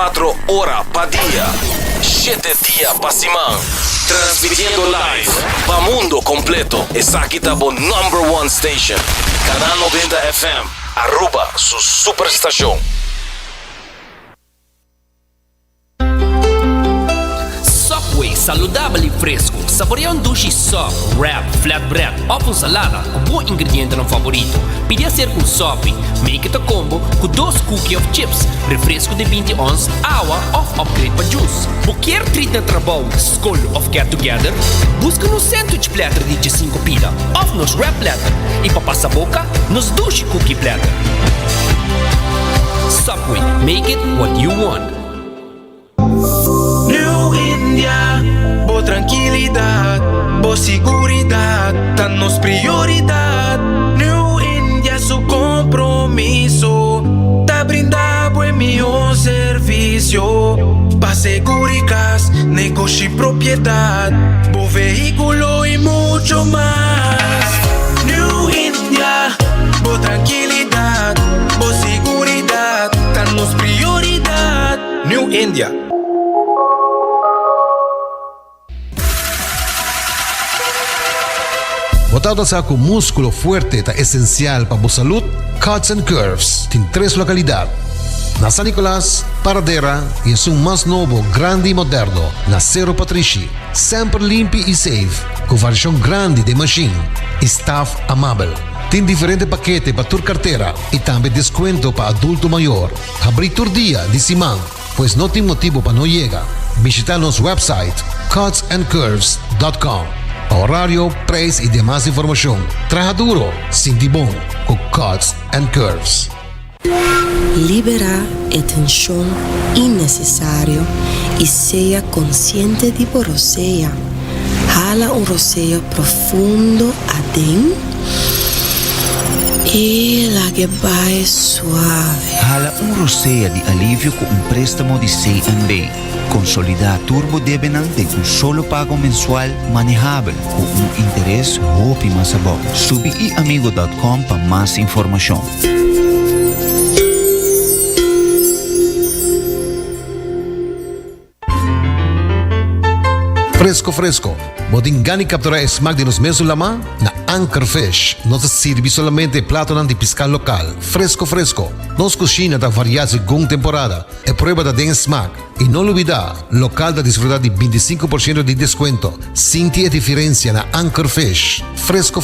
24 horas pa' día, 7 días pa' semana. Transmitiendo live pa' mundo completo. Esa aquí está por #1 station. Canal 90 FM. Aruba, su superestación. Subway, saudável e fresco. Saboreia um sushi soft, wrap, flatbread ou com salada com bom ingrediente no favorito. Pide ser com sopi. Make it a combo com 2 cookies of chips, refresco de 20 ons, água ou upgrade para juice. Qualquer treat na trabalho, school ou get together, busca no sandwich platter de 5 pila ou nos wrap platter. E para passar a boca, nos sushi cookie platter. Subway, make it what you want. New India, boa tranquilidade, boa seguridade, tá nos prioridade. New India, su compromiso, tá brindar buen melhor serviço. Pa seguridade, negócio e propriedade, bom veículo e muito mais. New India, boa tranquilidade, boa seguridade, tá nos prioridade. New India. Botado sa com músculo fuerte ta essencial para a saúde, Cuts and Curves tem 3 localidades. Na San Nicolás, Paradera e é um mais novo, grande e moderno, na Cerro Patrici. Sempre limpo e safe, com variação grande de machine e staff amável. Tem diferentes paquetes para tua carteira e também desconto para adulto maior. Abrir todo dia de semana, pois não tem motivo para não chegar. Visitar nosso website cutsandcurves.com. Horário, preço e demais informação. Traja duro, sinti bom, com Cuts and Curves. Libera a tensão innecessária e seja consciente de roceia. Jala roceio profundo adentro e la que vai suave. Jala roceia de alívio com préstamo de C&B. Consolidar Turbo Debenham tem solo pago mensual manejável com interesse roupa mais bom. Subi iamigo.com para mais informação. Fresco. Bodingani capturar smack de nos mesos lama na Anchor Fish. Nos sirve solamente plato de pesca local. Fresco. Nos cocina da variedade según temporada. E prueba da den smack. E não olvidar, local da desfrutar de 25% de desconto. Sinti a diferença na Anchor Fish. Fresco.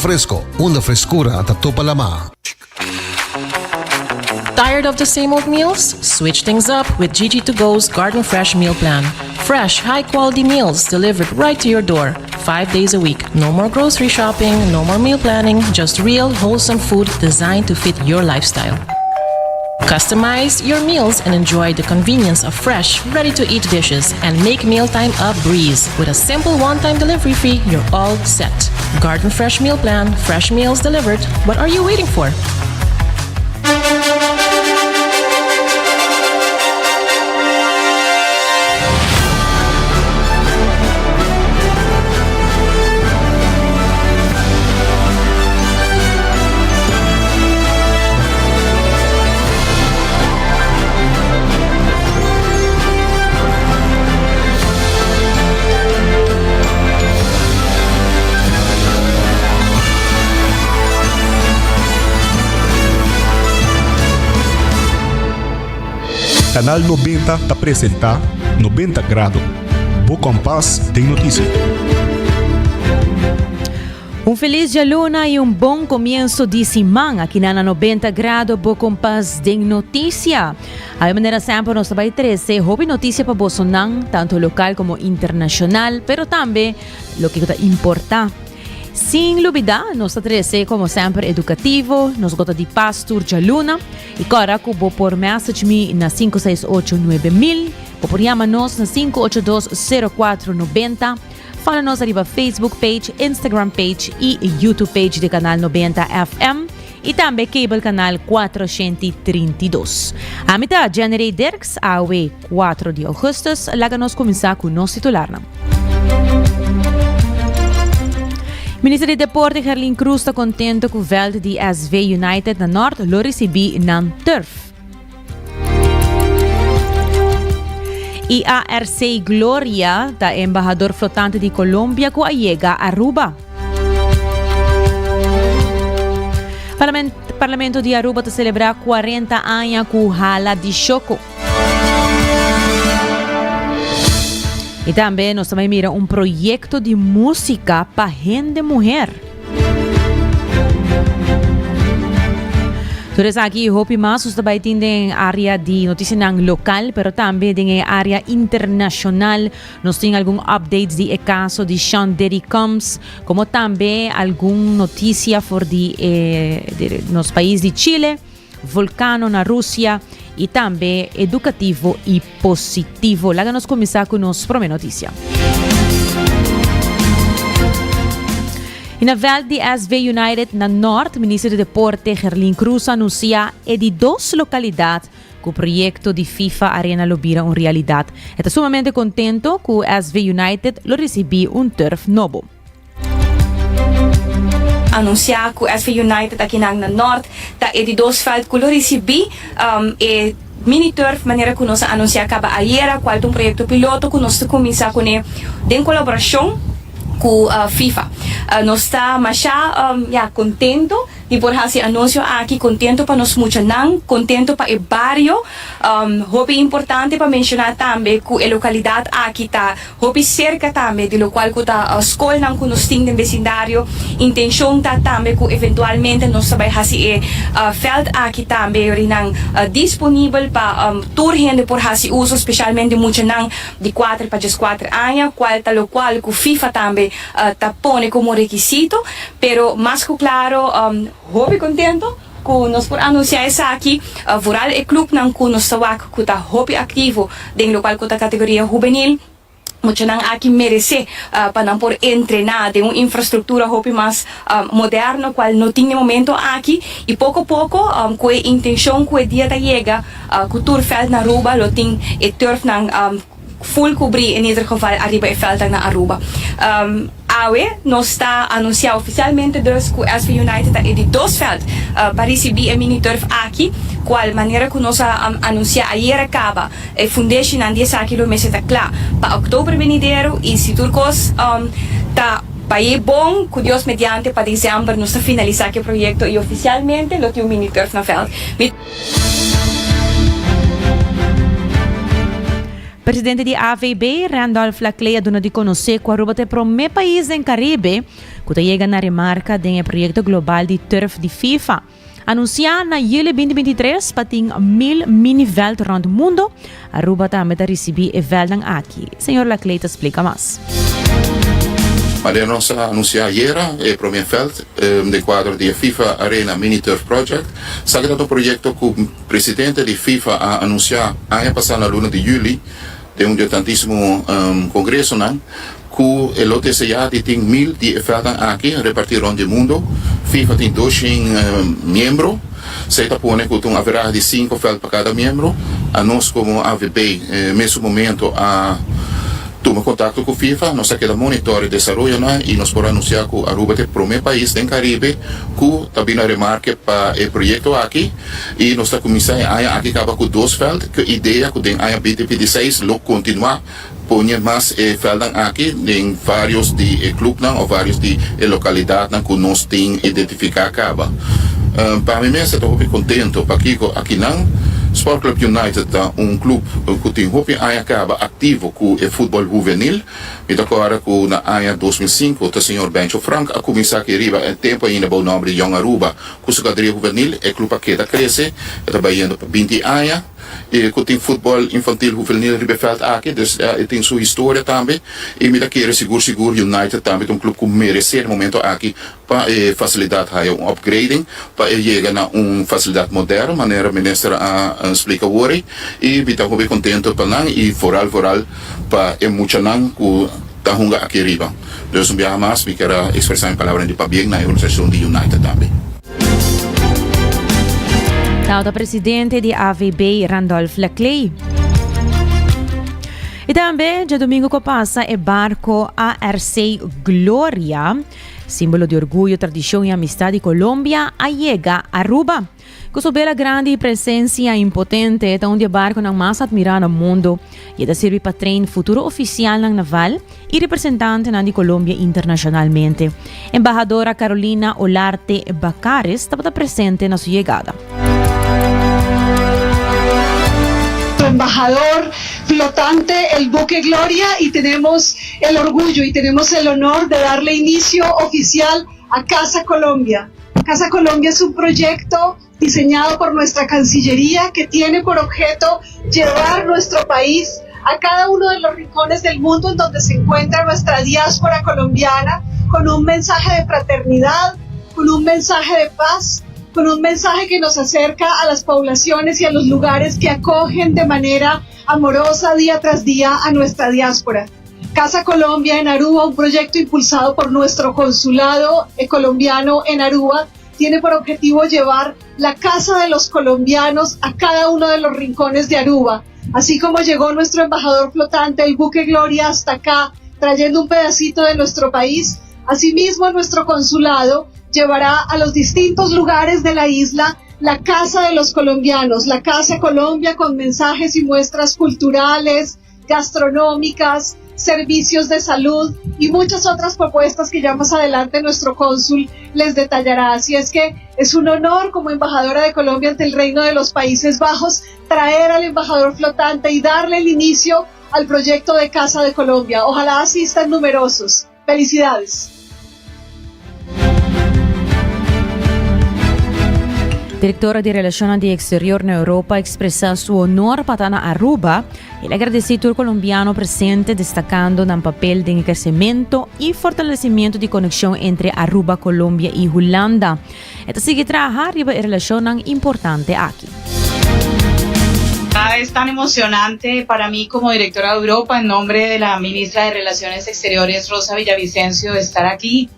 Uma frescura da topa lama. Tired of the same old meals? Switch things up with GG2Go's Garden Fresh Meal Plan. Fresh, high-quality meals delivered right to your door, 5 days a week. No more grocery shopping, no more meal planning, just real, wholesome food designed to fit your lifestyle. Customize your meals and enjoy the convenience of fresh, ready-to-eat dishes and make mealtime a breeze. With a simple one-time delivery fee, you're all set. Garden Fresh Meal Plan, fresh meals delivered. What are you waiting for? Canal 90 te apresenta 90 Grados. Bo Compass tem notícia. Feliz dia luna e bom começo de semana aqui na 90 Grados Bo Compass tem notícia. A maneira sempre nós vai trazer hobby notícia para Bolsonaro, tanto local como internacional, pero também o que importa. Sem dúvida, nós trazemos como sempre educativo, nós gostamos de Pastor Jaluna e agora cubo por message na 5689000, por chama-nos na 5820490, fala-nos arriba Facebook page, Instagram page e YouTube page do canal 90 FM e também cable canal 432. A mitad January Dirks, a 4 de agosto, lá nós começar com o nosso titular. Ministro de Deporte Herlin Cruz está contente com o veld de SV United na Norte lo recebi na Turf. E ARC Gloria, da embajador flotante de Colômbia, que llega a Aruba. Parlamento de Aruba te celebra 40 anos com Hala de Choco. E também nós também mira um projeto de música para gente mulher. Todos aqui, hope mais os também têm área de notícia local, pero também tem área internacional. Nós temos algum updates de caso de Sean Diddy Combs, como também alguma notícia for de nos países de Chile, vulcano na Rússia e também educativo e positivo. Lá nós começar com nossa primeira notícia. E na vel de SV United na Norte, o ministro de Deporte Gerlin Cruz anuncia de 2 localidades que o projeto de FIFA Arena lo vira uma realidade. Está sumamente contento que o SV United lo recebi turf novo. Anunciar que o SV United aqui na Norte está de 2 felds que lo recebi mini turf maneira que nós anunciar acaba ayer qual um projeto piloto que nós começar com em colaboração com a FIFA. Nós está contento de por esse anúncio aqui, contento para nós muito não, contento para o barrio. Hobby importante para mencionar também que a localidade aqui está hobby cerca também de local que está a escola não que nós temos no vecindário. Intenção está também que eventualmente nós vai fazer feld aqui também disponível para tour gente por esse uso, especialmente muito não de 4 para 4 anos, qual que FIFA também está põe como requisito, pero mais que claro, hobby contento que nós por anunciar isso aqui, voral e clube não que nós que está hobby ativo dentro do qual que está categoria juvenil. Muito não aqui merece para não por treinar de uma infraestrutura hobby mais moderna, qual não tinha momento aqui e pouco a pouco com a intenção que o dia da chega que o turfeld na Aruba lo tem e turf não full cobrir em ieder geval arriba e veld na Aruba. Nós está anunciar oficialmente que o SV United está de 2 felds para receber a mini turf aqui, qual maneira que nós anunciar ayer acaba a foundation and 10 km está claro para outubro venideiro e se turcos está para bom, que Deus mediante para dezembro nós finalizar o projeto e oficialmente lo tem o mini turf na veld. Presidente de AVB, Randolph Laclea, dona de conhecer que Aruba é o primeiro país em Caribe que chega na remarca do projeto global de turf de FIFA. Anunciar na julho 2023 para ter 1000 mini-veld rond o mundo, Aruba também está receber o veld aqui. Senhor Laclea, explica mais. Mas nós anunciamos ayer o primeiro feld de quadro de FIFA Arena Mini Turf Project. Sabe que é um projeto que o presidente de FIFA anunciou ano passado na luna de julho, de um tantíssimo congresso, que o OTCA tem 1000 de feld aqui, repartido no mundo. FIFA tem 200 membros. Se está pondo que haverá de 5 feld para cada membro. A nós como AVB, nesse momento, toma contato com a FIFA, nós aqui da monitor e desenvolvimento e nós podemos anunciar que Aruba é o primeiro país do Caribe que também remarca para o projeto aqui e nós estamos começando aqui acaba com 2 felds, que a ideia que tem a BTP16 lo continuar põe mais felds aqui em vários de clubes ou vários de localidades que nós temos identificar acaba. Para mim, eu estou muito contente porque aqui não Sport Club United é um clube que tem acaba ativo com o futebol juvenil. E agora que na ano 2005 o senhor Bencho Frank a começar aqui arriba em tempo ainda o nome de Young Aruba com a categoria juvenil o clube aqui está cresce está indo para 20 anos e que tem futebol infantil juvenil Ribefeld aqui tem sua história também e me quer seguro United também um clube que merece no momento aqui para facilitar um upgrading para chegar a uma facilidade moderna maneira ministra explica hoje e estou muito contente para nós e foral para muito não que está aqui arriba. Então, um dia mais, eu quero expressar em palavras de bem na organização de United também. O presidente de AVB, Randolph Laclea. E também, de domingo que passa, é barco ARC Gloria. símbolo de orgullo, tradición y amistad de Colombia, llega a Aruba. Con su bella grande presencia impotente, está un barco más admirado al mundo y sirve para tren futuro oficial naval y representante de Colombia internacionalmente. Embajadora Carolina Olarte Bacares estaba presente en su llegada. Embajador flotante, el buque Gloria, y tenemos el orgullo y tenemos el honor de darle inicio oficial a Casa Colombia. Casa Colombia es un proyecto diseñado por nuestra Cancillería que tiene por objeto llevar nuestro país a cada uno de los rincones del mundo en donde se encuentra nuestra diáspora colombiana, con un mensaje de fraternidad, con un mensaje de paz, con un mensaje que nos acerca a las poblaciones y a los lugares que acogen de manera amorosa día tras día a nuestra diáspora. Casa Colombia en Aruba, un proyecto impulsado por nuestro consulado colombiano en Aruba, tiene por objetivo llevar la casa de los colombianos a cada uno de los rincones de Aruba. Así como llegó nuestro embajador flotante, el buque Gloria, hasta acá, trayendo un pedacito de nuestro país, asimismo nuestro consulado llevará a los distintos lugares de la isla la Casa de los Colombianos, la Casa Colombia, con mensajes y muestras culturales, gastronómicas, servicios de salud y muchas otras propuestas que ya más adelante nuestro cónsul les detallará. Así es que es un honor como embajadora de Colombia ante el Reino de los Países Bajos traer al embajador flotante y darle el inicio al proyecto de Casa de Colombia. Ojalá asistan numerosos. Felicidades. Directora de Relaciones de Exterior en Europa expresa su honor para Aruba y le agradeció al colombiano presente, destacando el papel de crecimiento y fortalecimiento de conexión entre Aruba, Colombia y Holanda. Esto sigue trabajar y relación importante aquí. Es tan emocionante para mí como directora de Europa, en nombre de la ministra de Relaciones Exteriores, Rosa Villavicencio, de estar aquí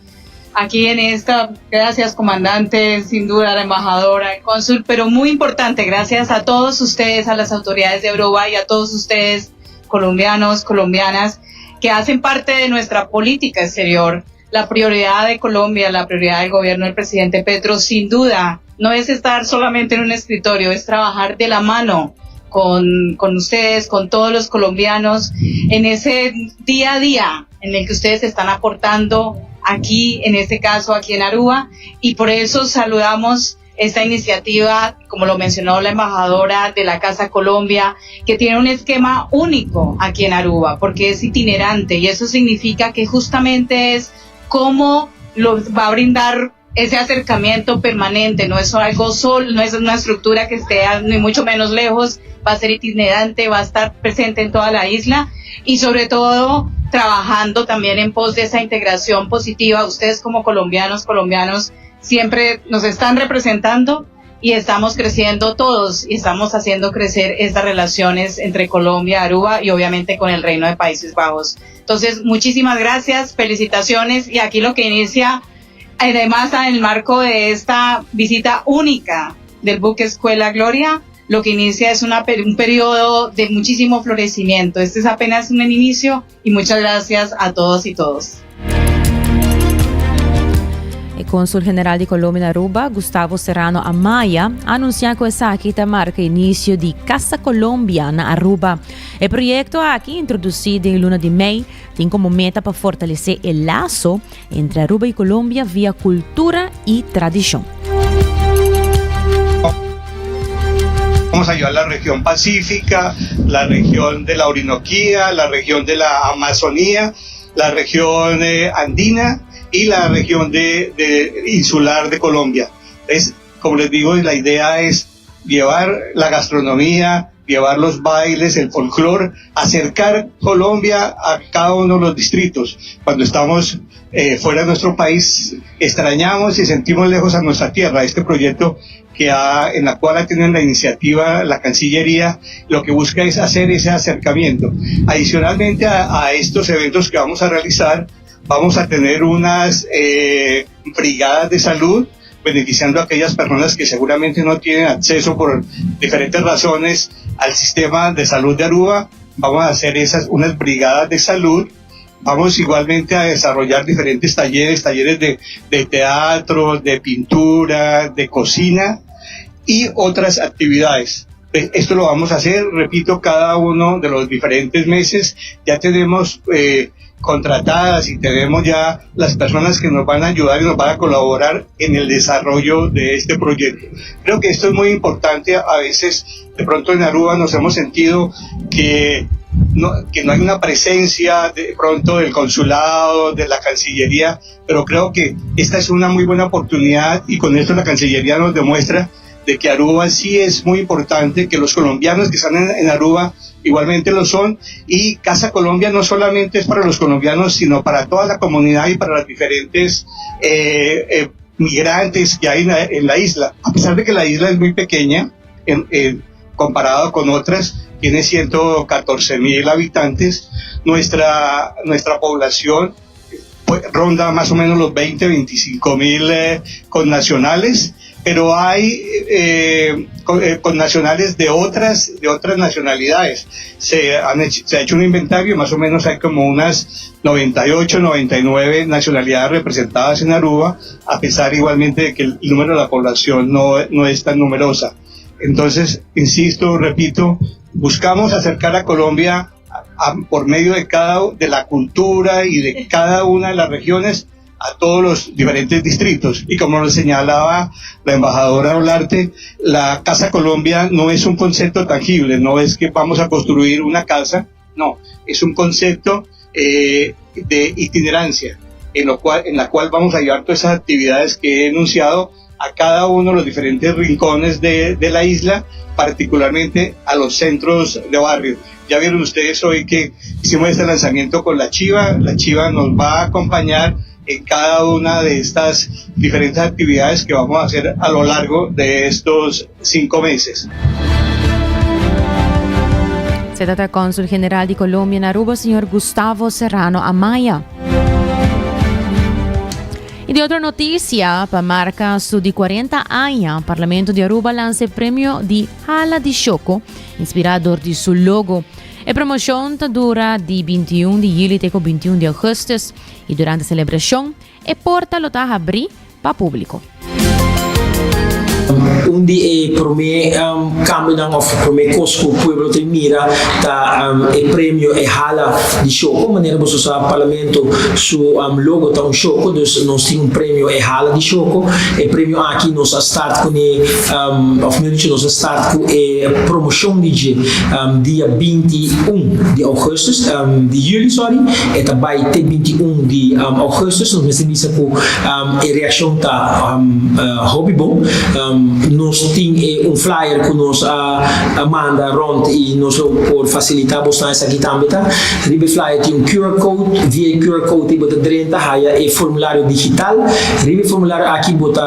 en esta. Gracias, comandante, sin duda, la embajadora, el cónsul, pero muy importante, gracias a todos ustedes, a las autoridades de Aruba y a todos ustedes, colombianos, colombianas, que hacen parte de nuestra política exterior. La prioridad de Colombia, la prioridad del gobierno del presidente Petro, sin duda, no es estar solamente en un escritorio, es trabajar de la mano con ustedes, con todos los colombianos, en ese día a día en el que ustedes están aportando aquí, en este caso aquí en Aruba, y por eso saludamos esta iniciativa, como lo mencionó la embajadora, de la Casa Colombia, que tiene un esquema único aquí en Aruba, porque es itinerante, y eso significa que justamente es cómo lo va a brindar ese acercamiento permanente. No es algo solo, no es una estructura que esté ni mucho menos lejos, va a ser itinerante, va a estar presente en toda la isla, y sobre todo trabajando también en pos de esa integración positiva. Ustedes como colombianos siempre nos están representando y estamos creciendo todos y estamos haciendo crecer estas relaciones entre Colombia, Aruba y obviamente con el Reino de Países Bajos. Entonces, muchísimas gracias, felicitaciones, y aquí lo que inicia, además en el marco de esta visita única del buque Escuela Gloria, lo que inicia es un periodo de muchísimo florecimiento. Este es apenas un inicio y muchas gracias a todos y todos. El cónsul general de Colombia en Aruba, Gustavo Serrano Amaya, anunció que esa aquí marca inicio de Casa Colombia en Aruba. El proyecto aquí, introducido en luna de mayo, tiene como meta para fortalecer el lazo entre Aruba y Colombia vía cultura y tradición. Vamos a ayudar a la región pacífica, la región de la Orinoquía, la región de la Amazonía, la región andina y la región insular de Colombia. Como les digo, la idea es llevar la gastronomía, llevar los bailes, el folclore, acercar Colombia a cada uno de los distritos. Cuando estamos fuera de nuestro país, extrañamos y sentimos lejos a nuestra tierra. Este proyecto en la cual ha tenido la iniciativa la Cancillería, lo que busca es hacer ese acercamiento. Adicionalmente a estos eventos que vamos a realizar, vamos a tener unas brigadas de salud, beneficiando a aquellas personas que seguramente no tienen acceso por diferentes razones al sistema de salud de Aruba. Vamos a hacer unas brigadas de salud Vamos igualmente a desarrollar diferentes talleres de teatro, de pintura, de cocina y otras actividades. Esto lo vamos a hacer, repito, cada uno de los diferentes meses. Ya tenemos contratadas y tenemos ya las personas que nos van a ayudar y nos van a colaborar en el desarrollo de este proyecto. Creo que esto es muy importante. A veces, de pronto en Aruba nos hemos sentido que no hay una presencia de pronto del consulado, de la Cancillería, pero creo que esta es una muy buena oportunidad y con esto la Cancillería nos demuestra de que Aruba sí es muy importante, que los colombianos que están en Aruba igualmente lo son, y Casa Colombia no solamente es para los colombianos, sino para toda la comunidad y para las diferentes migrantes que hay en la isla. A pesar de que la isla es muy pequeña, comparado con otras, tiene 114,000 habitantes, nuestra población ronda más o menos los 20-25,000 connacionales, pero hay connacionales de otras nacionalidades. Se ha hecho un inventario, más o menos hay como unas 98, 99 nacionalidades representadas en Aruba, a pesar igualmente de que el número de la población no es tan numerosa. Entonces, insisto, repito, buscamos acercar a Colombia por medio de la cultura y de cada una de las regiones a todos los diferentes distritos. Y como lo señalaba la embajadora Olarte, la Casa Colombia no es un concepto tangible, no es que vamos a construir una casa, no, es un concepto de itinerancia, en la cual vamos a llevar todas esas actividades que he enunciado a cada uno de los diferentes rincones de la isla, particularmente a los centros de barrio. Ya vieron ustedes hoy que hicimos este lanzamiento con la Chiva nos va a acompañar en cada una de estas diferentes actividades que vamos a hacer a lo largo de estos 5 meses. Se trata del Cónsul General de Colombia en Aruba, señor Gustavo Serrano Amaya. Y de otra noticia, para marcar su de 40 años, el Parlamento de Aruba lanza el premio de Hala de Choco, inspirado de su logo. La promoción dura de 21 de julio a 21 de agosto y durante la celebración, la porta lo está abrir para el público. Undi per me cambio per me cosco pueblo de mira il premio è hala di choco maniera posso sa parlamento su logo ta un choco dus non sti un premio è hala di choco e premio aqui nos a start con of military nos a start con promotion dia 21 di augustus di juli sorry e daarbij 21 di augustus nos me disse com e reação ta hobbybom nos tem flyer que nos manda rond e nos por facilitar bostar essa aqui também tá ribe flyer tem QR code via QR code e bota dentro haya e formulário digital ribe formulário aqui bota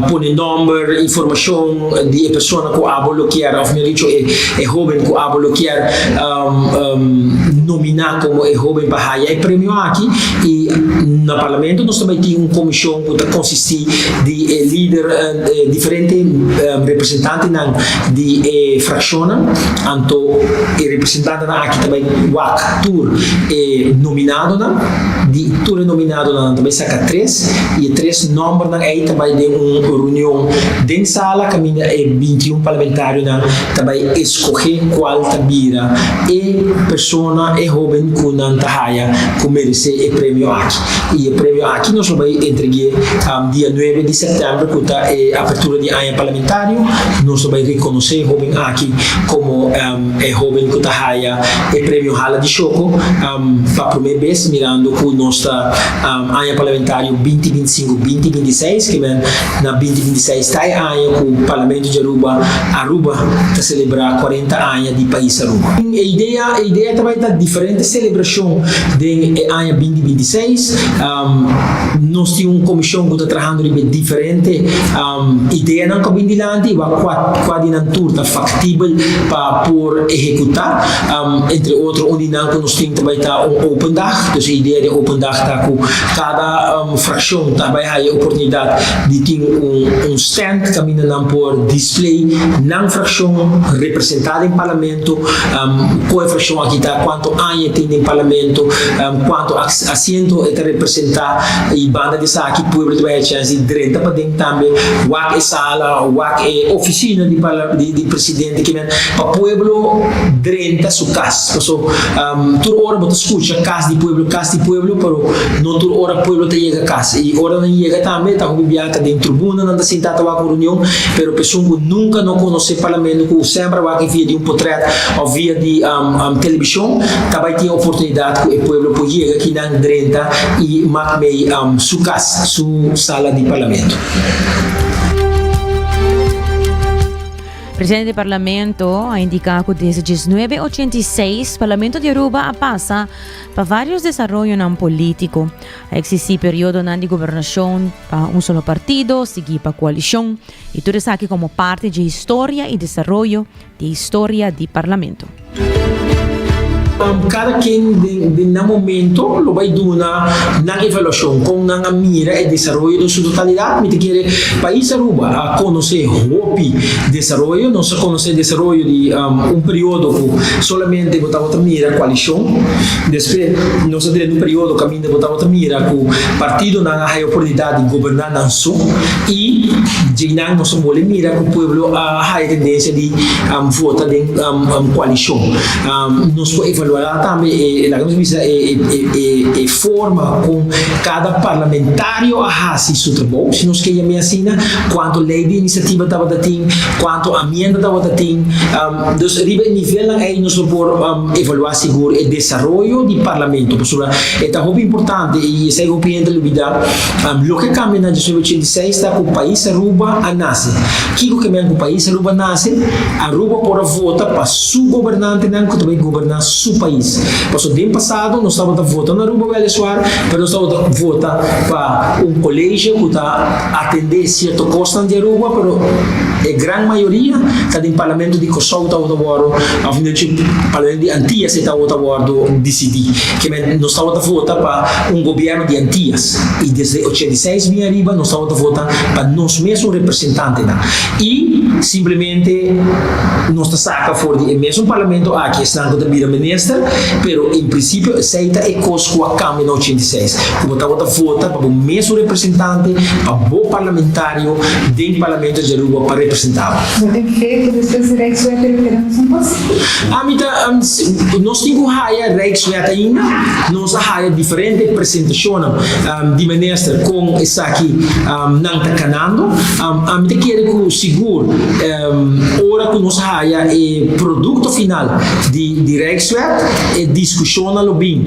põe número informação de pessoa que abolo quer of me dicho é jovem que abolo quer nominar como é jovem para haya e prêmio aqui e no parlamento nós também tem comissão que consiste de líder diferente representanti di frazione, anto i representanti aqui também WAC Tour nominado di Tour nominado também saca 3 e 3 número aí também de uma reunião dentro sala caminha 21 parlamentário também escolher qual tabira e pessoa e jovem com tahaya que merece o prêmio aqui e o prêmio aqui nós vamos entregar dia 9 de setembro que tá apertura de ano parlamentário nós vamos reconhecer o jovem aqui como jovem que tahaya o prêmio Hala de Choco para a primeira vez mirando com nosso ano parlamentário 2025-2026 que vem na 2026 está ano com o Parlamento de Aruba está celebrar 40 anos de país Aruba. A ideia também da diferente celebração de ano 2026 nós temos uma comissão que está trabalhando diferente ideia não cabe dilante vai quase não turta factível para por executar entre outros onde não nós temos também tá open dag dus a ideia de open pundak ku cada fraksyon tabay hay oportunidad de ter stand kami na por display ng fraksyon representada em parlamento, qual fraksyon aqui está, quanto anos tem em parlamento, quanto assento é representar e banda de sa aqui pueblo de vai chance de 30 para dentro também, wak é sala, wak é oficina de presidente que para pueblo 30 su casa, so tur hora bota escuta casa de pueblo, pero no tur hora pueblo te chega casa e hora não chega também, tá com biblioteca dentro tribuna não tá sentado lá com reunião, pero pessoa nunca não conhece parlamento, que sempre vai via de portrait ou via de televisão, também tem a oportunidade que o pueblo pode chegar aqui na 30 e marcar sua casa, sua sala de parlamento. O presidente do Parlamento ha indicado que desde 1986 o Parlamento de Aruba passa para vários desenvolvimentos políticos. Existe período de governação para um solo partido, seguir para coalição, e tudo isso aqui como parte de história e desenvolvimento da história do Parlamento. Cada quem no momento lo vai dar na evaluação com na mira e desenvolvimento de sua totalidade. Me quer país Aruba a conhecer o desenvolvimento, não só conhecer desenvolvimento de período que solamente botava mira coalição. Depois nós temos período que ainda botava mira que o partido não a oportunidade de governar não só e de não nós vamos mira que o povo a tendência de votar em coalição. Nós vamos evaluar também a comissão e forma com cada parlamentário a fazer seu trabalho. Se nós queremos assim, quanto lei de iniciativa estava da tem, quanto amenda estava da tem, então riba nível aí nós vamos evaluar seguro o desenvolvimento do parlamento. É muito importante e sei que o cliente lubida, o que cambia na 1986 está com o país Aruba a nasce. Que o que o país Aruba nasce, Aruba pode votar para seu governante não que também governar seu país. Passou bem passado, nós estávamos votando na Aruba Venezuela, mas nós estávamos votando para um colégio que está atender certo custo de Aruba, mas a grande maioria está no parlamento de Kosovo está votando, ao final do parlamento de Antillas está votando decidir que nós estávamos votando para um governo de Antillas e desde 86 mil arriba nós estávamos votando para nós mesmos representantes e simplesmente nós saca fora do mesmo parlamento aqui está com a ministra, pero em princípio aceita e cosco a câmara em 86 como estava vota para o mesmo representante para o parlamentário dentro do parlamento de Aruba para representar. Você tem feito desses Rijkswet referendos não possível? Nós temos a Rijkswet ainda, nós temos diferente apresentação de ministra com essa aqui não está canando, a mim quer que seguro hora que nós temos o produto final de Rijkswet e discussão no bem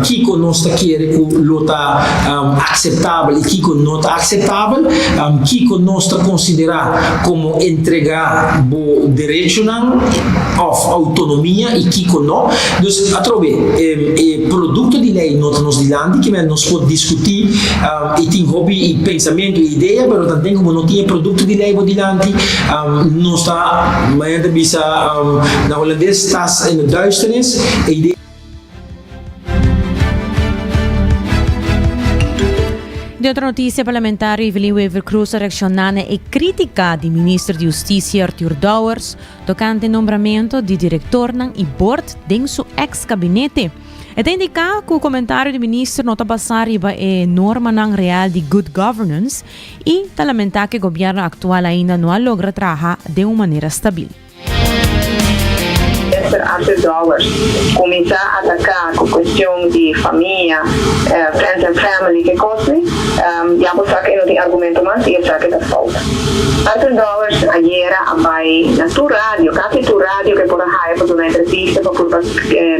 que nós quer que lo está aceitável e que não está aceitável, que nós está considerar como entregar o direito of autonomia e que não. Então, atrove o produto de lei nós dilante que nós podemos discutir e tem hobby e pensamento e ideia, mas também como não tinha produto de lei dilante, nós está mais bisa na holandês está em duisternis. De outra notícia, parlamentar Evelyn Wever Cruz reaccionando e crítica do ministro de Justiça Arthur Douwers tocante o nomeamento de diretor e board de seu ex-gabinete. É indicar que o comentário do ministro não está passando para a norma real de good governance e lamentar que o governo atual ainda não logra trabalhar de uma maneira estável. Arthur Douwers começar a atacar com questão de família, friends and family, que coisa, já vou saber que não tem argumento mais e já que está falta. Arthur Douwers ayer vai na tua rádio, quase tua rádio que por aí para uma entrevista para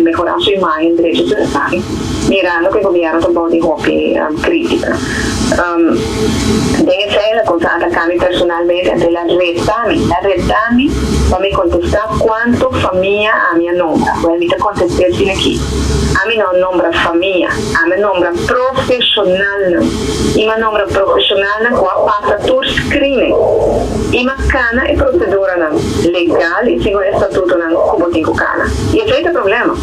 melhorar sua imagem direito societário, mirando que o governo está bom de hobby crítica. Tem essa coisa atacando personalmente entre a Retami para me contestar quanto família a minha nombra. Vai me contestar assim aqui. A minha não nombra família, a minha nombra profissional. E a nombra profissional com a passa por screening. E Ima cana e procedura legal e segundo o estatuto como tem cana. E esse é o problema.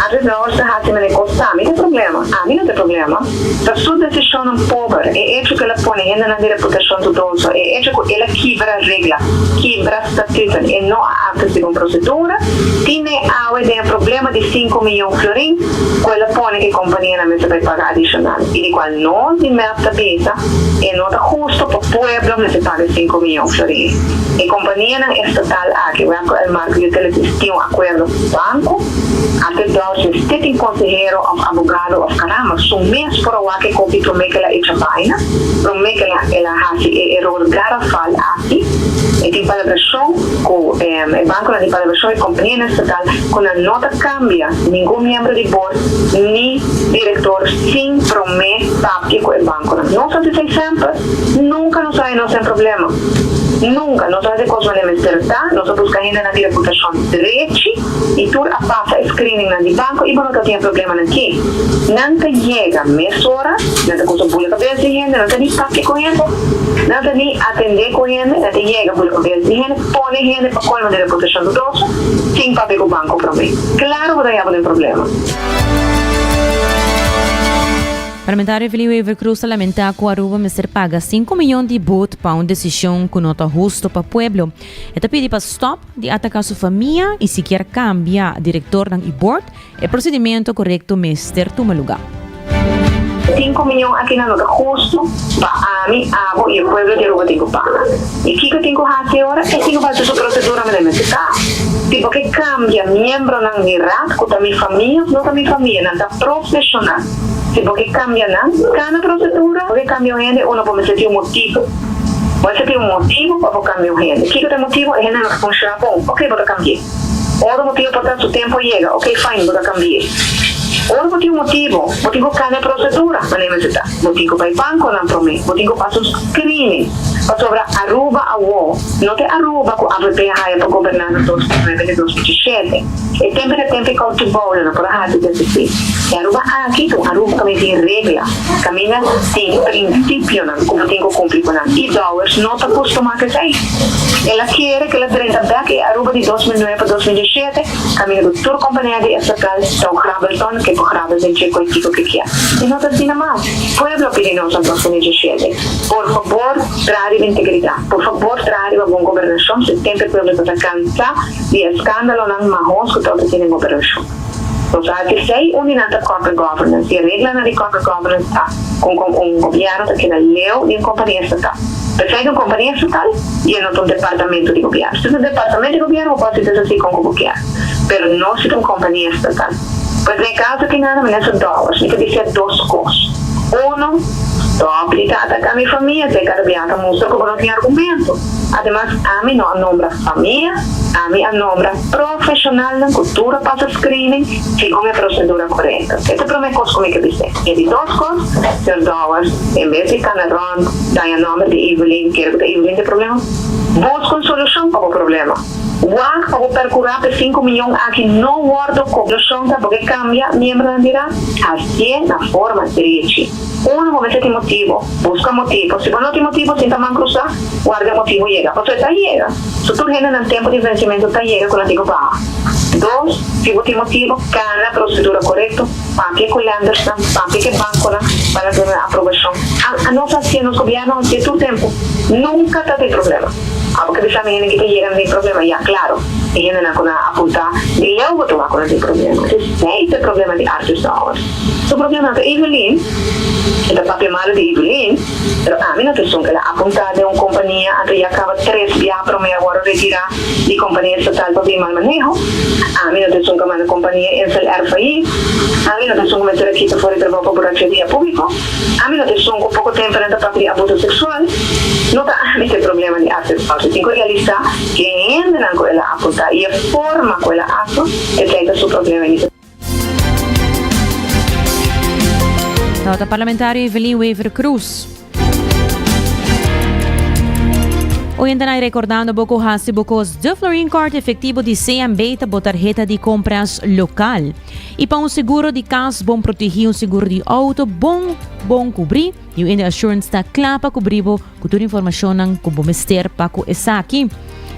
Às vezes nós me costa, não tem problema. A mim não tem problema. Da sua decisão pobre, é hecho que ela põe ainda na reputação do dono, é hecho que ela quebra a regra, quebra a estatuto e não apta segundo procedura, tem um problema de 5 milhões de florins, que ela põe que a companhia na mesa vai pagar adicional. E de qual não se mete a peça, e não está justo para o pueblo, mas se paga 5 milhões de florins. E a companhia estatal aqui, o Marco Utilities tem acordo com o banco, até dois, se tem conselheiro, advogado, caramba, são mês por o que copia para que ela echa paina, para que ela hace erro garrafal aqui, e tem palabração com o banco de palabração e companhia estatal, quando a nota cambia, nenhum membro de board, nem diretor, sem promessa que com o banco. Não se diz sempre, nunca nos sai, não tem problema. Nunca, nós fazemos coisas de mesterta, nós buscamos ainda na reputação direita e tudo passa screening na de banco e não tem problema aqui. Não chega mês hora, não coisa boa cabeça de gente, não tem papo com gente, não tem atender com gente, não tem chega boa cabeça de gente, põe gente para colma de reputação do doce, sem papo com o banco para mim. Claro que daí tem problema. Parlamentário Felipe Weaver Cruz lamenta que Aruba Mr. paga 5 milhões de votos para uma decisão que não está justo para o pueblo. Ele pede para stop de atacar sua família e se quer cambiar diretor do board, o procedimento correto Mr. toma lugar. 5 milhões aqui não é justo para mim, e o pueblo de Aruba tem que pagar. E o que eu tenho que fazer agora é que eu faço a procedura de mexicar. Tipo que cambia membro na mirat, com a minha família, não a minha família, não está profissional. Se porque cambia cada procedura, porque cambia o gente, uno pode ter um motivo. Pode ter um motivo para cambiar o gente. O que é o motivo? A gente não funciona bom. Ok, vou cambiar. Outro motivo para o tempo chega. Ok, fine, vou cambiar. Outro motivo cada procedura. Motivo para o banco, não para mim. Motivo para o screening. Para sobre Aruba a UO. Não tem Aruba com a VPA para governar no 2017. E tempo que eu te vou, não para a rádio desse. E Aruba aqui, Aruba também tem regra. Caminha tem princípio, como tem que cumprir com e dólares não está acostumado a isso. Ela quer que ela treinta que Aruba de 2009 para 2017 caminha do tour companhia de estatal, então Gravelton, que por Gravelton checo e tipo que é. E não está assim mais. Pueblo Pirineus em 2017. Por favor, traga integridade. Por favor, traga uma boa governação. Se sempre o pueblo está cansado de escândalo não marrons que todos têm governação. Então, se sei unidade de corporate governance, e a regra na de corporate governance está com governo que leu de companhia estatal. Perfeito, companhia estatal e não tem departamento de governo. Se tem departamento de governo, pode ser assim com o governo. Mas não se tem companhia estatal. Pois no caso que nada, mas nesses dólares, tem que dizer duas coisas. Uno, obliga a atacar minha família, tem que arrebiar a música porque não tem argumento. Además, a mim não nombra família, a mim nombra profissional na cultura para o screening, segundo a procedura correta. Esta é a primeira coisa que eu dizer. E de duas coisas, os dólares, em vez de Canarron, dá o nome de Evelyn, quero que a Evelyn tem problema, busca uma solução para o problema. WAC para procurar por 5 milhões aqui não guardo solução porque cambia membro da entidade assim na forma direita. Um momento tem motivo, busca motivo. Se não tem motivo, tenta man cruzar, guarda motivo e chega. Porque está chega. Se tu rende no tempo de vencimento, está chega com o antigo paga. Dois, se você tem motivo, cada procedura correta, papi com Landerson, papi com banco para ter a aprovação. A nossa ciência, nos governos, de todo tempo, nunca está tem problema. Porque bisa mengenai kita jangan ada problema, ya claro. Ini nak apuntar, dia betul aku ada problema. Itu problema di artis awal. So problema ke Evelyn, kita pakai malu di Evelyn, pero a mí no te son que la apuntar de una compañía, antes ya acaba 3 días pero me ahora retirar de compañía estatal para mal manejo. A mí no te son que una compañía es el RFI, a mí no te son que meter aquí fuera de trabajo por accedir público, a mí no te son que poco tiempo en para abuso sexual, no está a mí este problema de artes awal. Tengo que realizar que entran con la apuntar y forma con la acto, es su problema. Nota parlamentario Evelyn Weaver Cruz. Hoy andan recordando Boko Hasi Bocos de Florin Card efetivo de CMB por tarjeta de compras local. E para um seguro de casa, bom proteger um seguro de auto, bom cobrir E o Assurance está clapa cobribo com toda a informação que o mister para com essa aqui.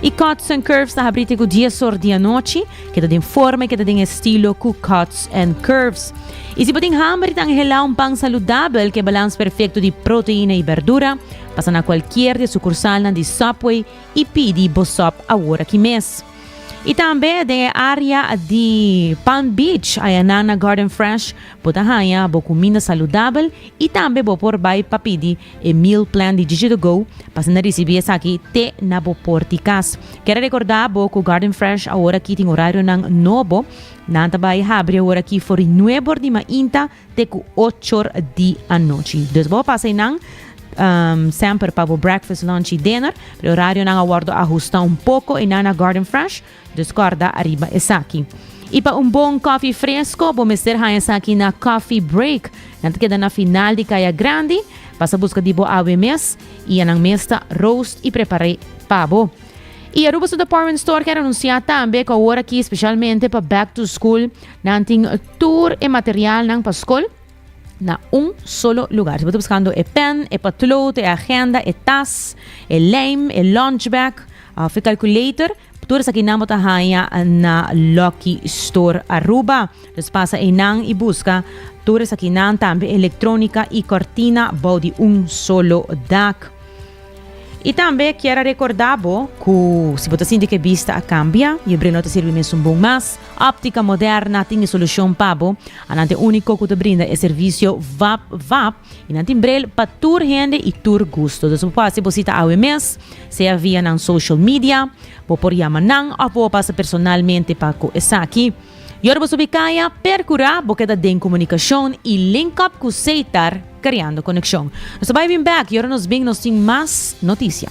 E Cuts and Curves está abrindo com dia sor dia noite, que está em forma, que está em estilo com Cuts and Curves. E se você hambre tem relar pão saudável que é balanço perfeito de proteína e verdura, passa na qualquer de sucursal de Subway e pede Bossop a hora que mês. E também da área de Palm Beach, a Nana Garden Fresh, pode ganhar comida saudável e também pode vai para pedir o meal plan de Gigi to Go, para receber essa aqui te na porticas. Quero recordar que o Garden Fresh agora aqui tem horário ng novo, nanta vai abrir agora aqui for 9 de manhã até 8 da noite. Então, vou passar nang sempre para o breakfast, lunch e dinner, o horário não aguardo ajustar pouco e Nana Garden Fresh, descorda arriba essa aqui. E para bom coffee fresco, vou meter essa aqui na Coffee Break, nanti queda na final de Caia Grande, passa busca de boa mes e anang mesta roast e preparei pavo. E a Aruba Department Store quer anunciar também que agora aqui, especialmente para Back to School, nanti tour e material nang pascol, na solo lugar. Se você está buscando pen, patlot, agenda, tas, lame, lunch bag, calculator, tudo aqui na motahaya na Lucky Store Aruba. Então passa inang e busca tudo aqui na também eletrônica e cortina body solo dak. E também quero recordar que se você sente que a vista cambia, e o brino te serve mesmo bom mais, óptica moderna tem solução para você. A nante único que te brinda é serviço VAP, e nante brel para tur gente e tur gusto. Então, se você está ao mês, seja via na social media, por chamar ou passa personalmente para essa aqui. E agora você vai percurar porque da den comunicação e link up com Seitar, criando conexão. Nós vamos vir back e agora nos vem mais notícia.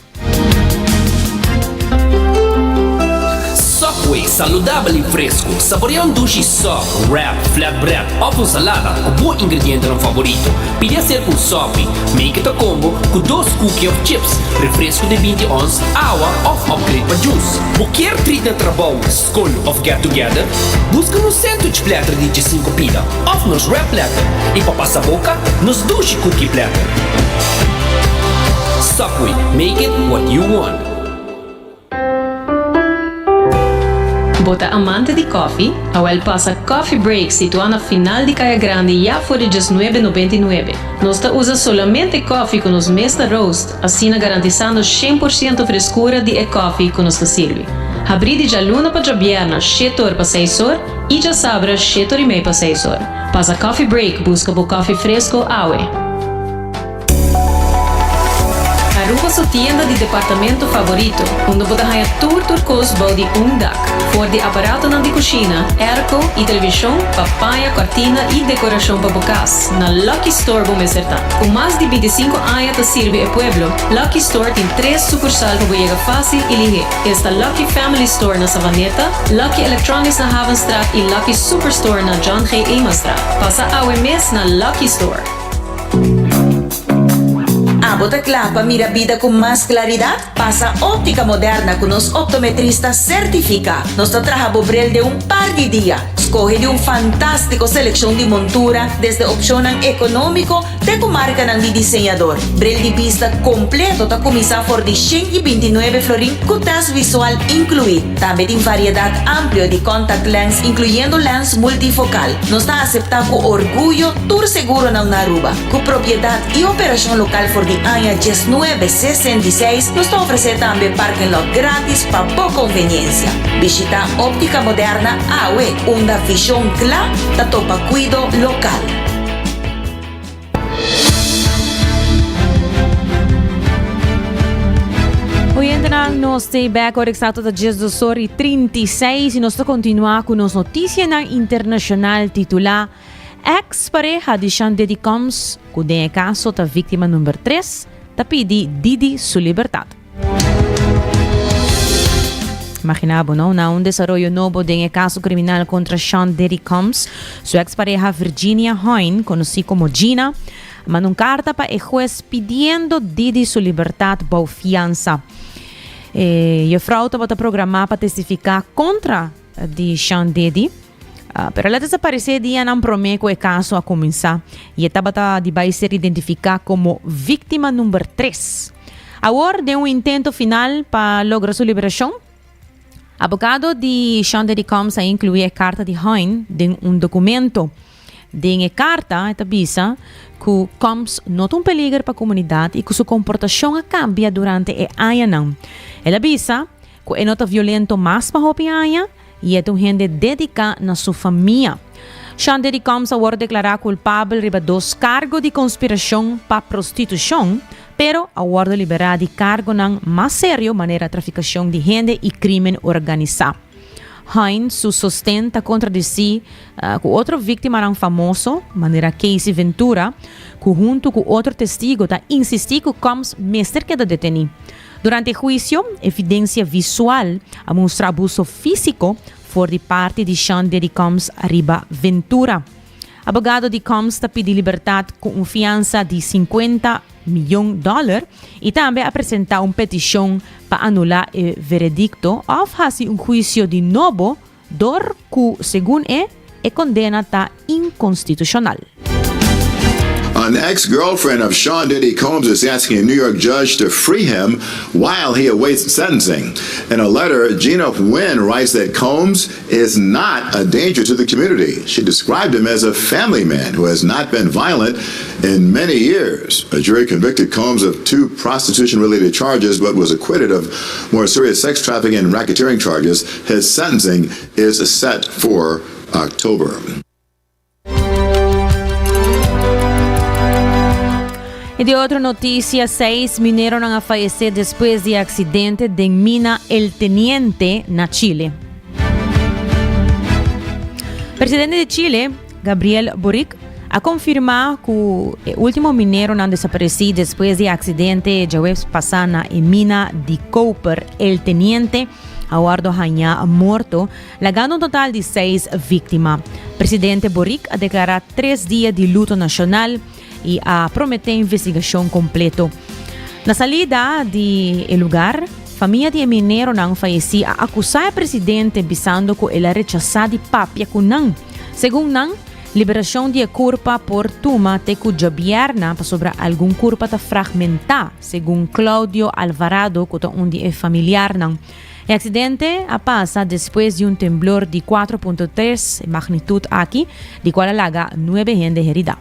Subway saudável e fresco. Saboreia sushi soft, wrap, flatbread ou salada com bom ingrediente no favorito. Pide ser com sopi, make it a combo com 2 cookies of chips, refresco de 20 ons, água ou upgrade para juice. Qualquer treat de trabalho, school of get together, busca no sandwich platter de 5 pida, ou nos wrap platter. E para passar boca, nos sushi cookie platter. Subway, make it what you want. Bota amante de coffee, a el passa Coffee Break situado na final de Caia Grande já por $19,99. Nós usa solamente coffee com os mesta roast, assim garantizando 100% frescura de coffee que nos serve. Abrir de luna para jabierna, 7 horas para 6 horas e já sabra 7 horas e meia para 6 horas. Passa Coffee Break, busca por coffee fresco, awe. Aruba sua tienda de departamento favorito, onde você ganha turcos body dak, for de aparato de cozinha, airco e televisão, papaya, cortina e decoração para bocas. Na Lucky Store vamos acertar. Com mais de 25 anos de serve ao pueblo, Lucky Store tem 3 sucursais para chegar fácil e ligeiro. Esta Lucky Family Store na Savaneta, Lucky Electronics na Havenstraat e Lucky Superstore na John G. Eamonstraat. Passa ao mês na Lucky Store. Bota clapa, mira vida con más claridad. Pasa óptica moderna con los optometristas certifica. Nos trabaja bobrel de un par de días. Escoge de un fantástico selección de montura desde opción económico de comarca de diseñador. Brel de vista completo ta comisa for de 129 florín con tras visual incluido. También tiene variedad amplia de contact lens incluyendo lens multifocal. Nos está aceptado con orgullo tour seguro na Aruba. Con propiedad y operación local for de año 1966 nos ofrece también parking lot gratis para poca conveniencia. Visita Óptica Moderna AWE, una visión clara da topa cuido local. Hoje nós estamos back ao exato da 18h36 e nós vamos continuar com as notícias internacional titular ex-pareja de Sean Diddy Combs, que tem caso da vítima número 3, da pedi Diddy sua liberdade. Imaginava, não? Na desenvolvimento novo de caso criminal contra Sean Diddy Combs, sua ex-pareja Virginia Hoyne, conhecida como Gina, mandou uma carta para o juez pedindo Diddy sua liberdade por fiança. E a fraude está programada para testificar contra de Sean Diddy. Pero la desaparecida dia ng promeco e caso a começar e estava de ser identificada como víctima número 3. Agora de intento final para lograr sua liberação. Abogado de Sean Diddy Combs a incluir a carta de Hein de documento. De carta, esta avisa que Combs nota peligro para a comunidade e que sua comportação cambia durante a ano. Ela avisa que é nota violento mais para a ano e é gente dedicada na sua família. Sean Diddy Combs agora declarar culpável de 2 cargos de conspiração para prostituição, pero agora liberar de cargo ng mais sério maneira traficação de gente e crime organizado. Hein sustenta contradizer com outra vítima ng famoso, maneira Casey Ventura, que junto com outro testigo insistiu que Combs mestre queda detenido. Durante o juízo, evidência visual a mostrar abuso físico por de parte de Sean Diddy Combs arriba Ventura. Abogado de Combs pediu liberdade com fiança de $50 milhões e também apresentar uma petição para anular o veredicto ou fazer juízo de novo, dor que, segundo condena está inconstitucional. An ex-girlfriend of Sean Diddy Combs is asking a New York judge to free him while he awaits sentencing. In a letter, Gina Nguyen writes that Combs is not a danger to the community. She described him as a family man who has not been violent in many years. A jury convicted Combs of 2 prostitution-related charges but was acquitted of more serious sex trafficking and racketeering charges. His sentencing is set for October. E de outra notícia, 6 mineiros a falecer depois de acidente de mina El Teniente na Chile. Presidente de Chile, Gabriel Boric, a confirmar que o último mineiro não desapareceu depois de acidente de vez passada na mina de Cooper El Teniente, aguardo hanha morto, lagando um total de 6 vítimas. Presidente Boric a declarar 3 dias de luto nacional e a prometer investigação completa. Na salida do lugar, família de mineiro não faleceu a acusar o presidente visando que ele rechaçou de papia com não. Segundo não, liberação de culpa por tuma te que o governo para sobre algum culpa ta fragmentar, segundo Claudio Alvarado, que onde é familiar não. O acidente passa depois de temblor de 4.3 magnitude aqui, de qual alaga 9 gente herida.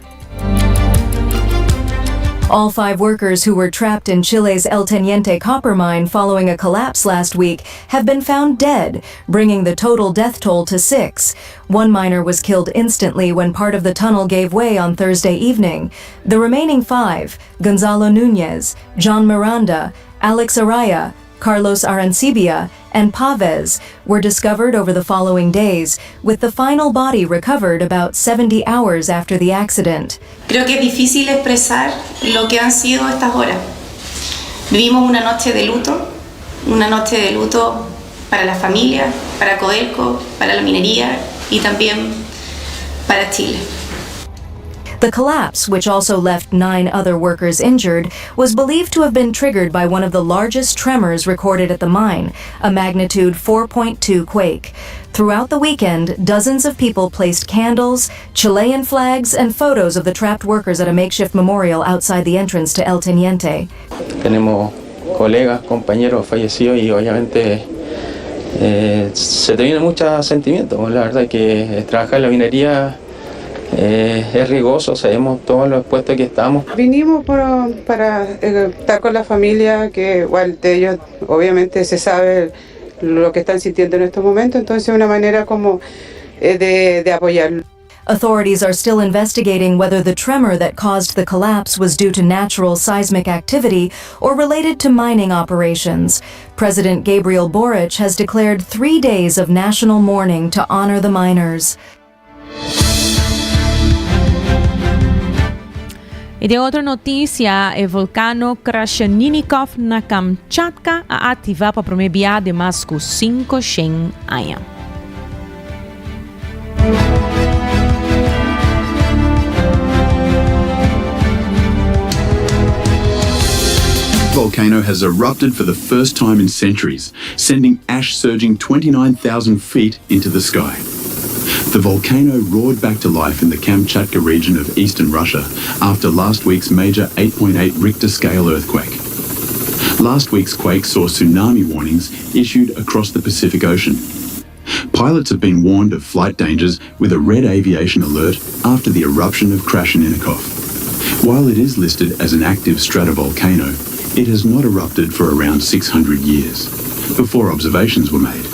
All 5 workers who were trapped in Chile's El Teniente copper mine following a collapse last week have been found dead, bringing the total death toll to 6. One miner was killed instantly when part of the tunnel gave way on Thursday evening. The remaining 5, Gonzalo Nunez, John Miranda, Alex Araya, Carlos Arancibia, and Pavez were discovered over the following days, with the final body recovered about 70 hours after the accident. Creo que es difícil expresar lo que han sido estas horas. Vivimos una noche de luto para la familia, para Codelco, para la minería y también para Chile. The collapse, which also left 9 other workers injured, was believed to have been triggered by one of the largest tremors recorded at the mine, a magnitude 4.2 quake. Throughout the weekend, dozens of people placed candles, Chilean flags, and photos of the trapped workers at a makeshift memorial outside the entrance to El Teniente. Tenemos colegas, compañeros fallecidos y obviamente se te viene mucho sentimiento. La verdad que trabajar en la minería es riesgoso, sabemos todos los puestos que estamos. Vinimos para estar con la familia, que igual de ellos obviamente se sabe lo que están sintiendo en estos momentos, entonces es una manera como de apoyarlo. Authorities are still investigating whether the tremor that caused the collapse was due to natural seismic activity or related to mining operations. President Gabriel Boric has declared 3 days of national mourning to honor the miners. E de outra notícia, o vulcão Krashenikov na Kamchatka a ativar para prometer de mais de 500 anos. Volcano has erupted for the first time in centuries, sending ash surging 29,000 feet into the sky. The volcano roared back to life in the Kamchatka region of eastern Russia after last week's major 8.8 Richter scale earthquake. Last week's quake saw tsunami warnings issued across the Pacific Ocean. Pilots have been warned of flight dangers with a red aviation alert after the eruption of Krasheninnikov. While it is listed as an active stratovolcano, it has not erupted for around 600 years, before observations were made.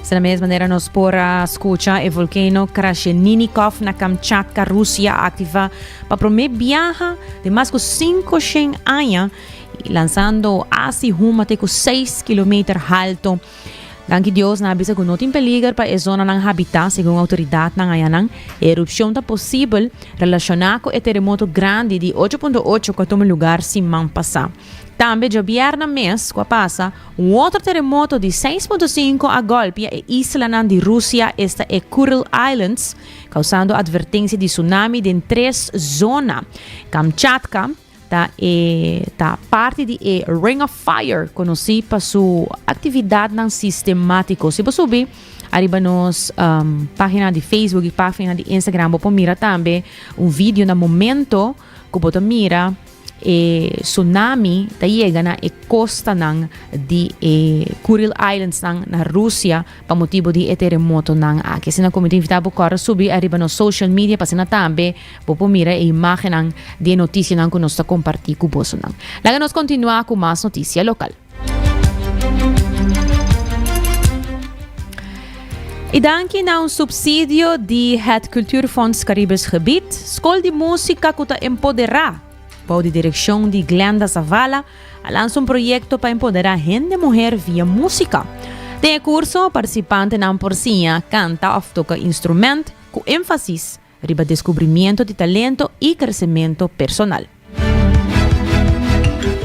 Sa mesma maneira nos pora escucha o vulcano Krasheninnikov na Kamchatka, Rússia, ativa para prometer viaja de mais de 500 anos, lançando assim rumo até 6 km alto. Gangi Dios na avisa que não tem perigo para a zona ng habitat, segundo a autoridade ng ayanang. A erupção está possível relacionada com o terremoto grande de 8.8 que tomou lugar semana passada. Também já vierna mês que passa, outro terremoto de 6.5 a golpe a isla de Rússia, esta é Kuril Islands, causando advertência de tsunami em 3 zonas. Kamchatka tá parte de Ring of Fire, conhecido por sua atividade sistemática. Se você subir, arriba nos página de Facebook e página de Instagram, você mira também vídeo no momento que você mira tsunami ta chega na costa de Kuril Islands na Rússia para motivo de terremoto aqui. Se na comunidade invitado para subir arriba no social media para sina também para mira a imagem de notícia que nós está compartilhando com você. Laga nós continuar com mais notícia local. E danke na subsídio de het Cultuurfonds Caribes Gebied, School de Música que está empoderar de direção de Glenda Zavala, lança projeto para empoderar gente mulher via música. Tem curso, participante na porcinha canta ou toca instrumento com ênfase riba descobrimento de talento e crescimento personal.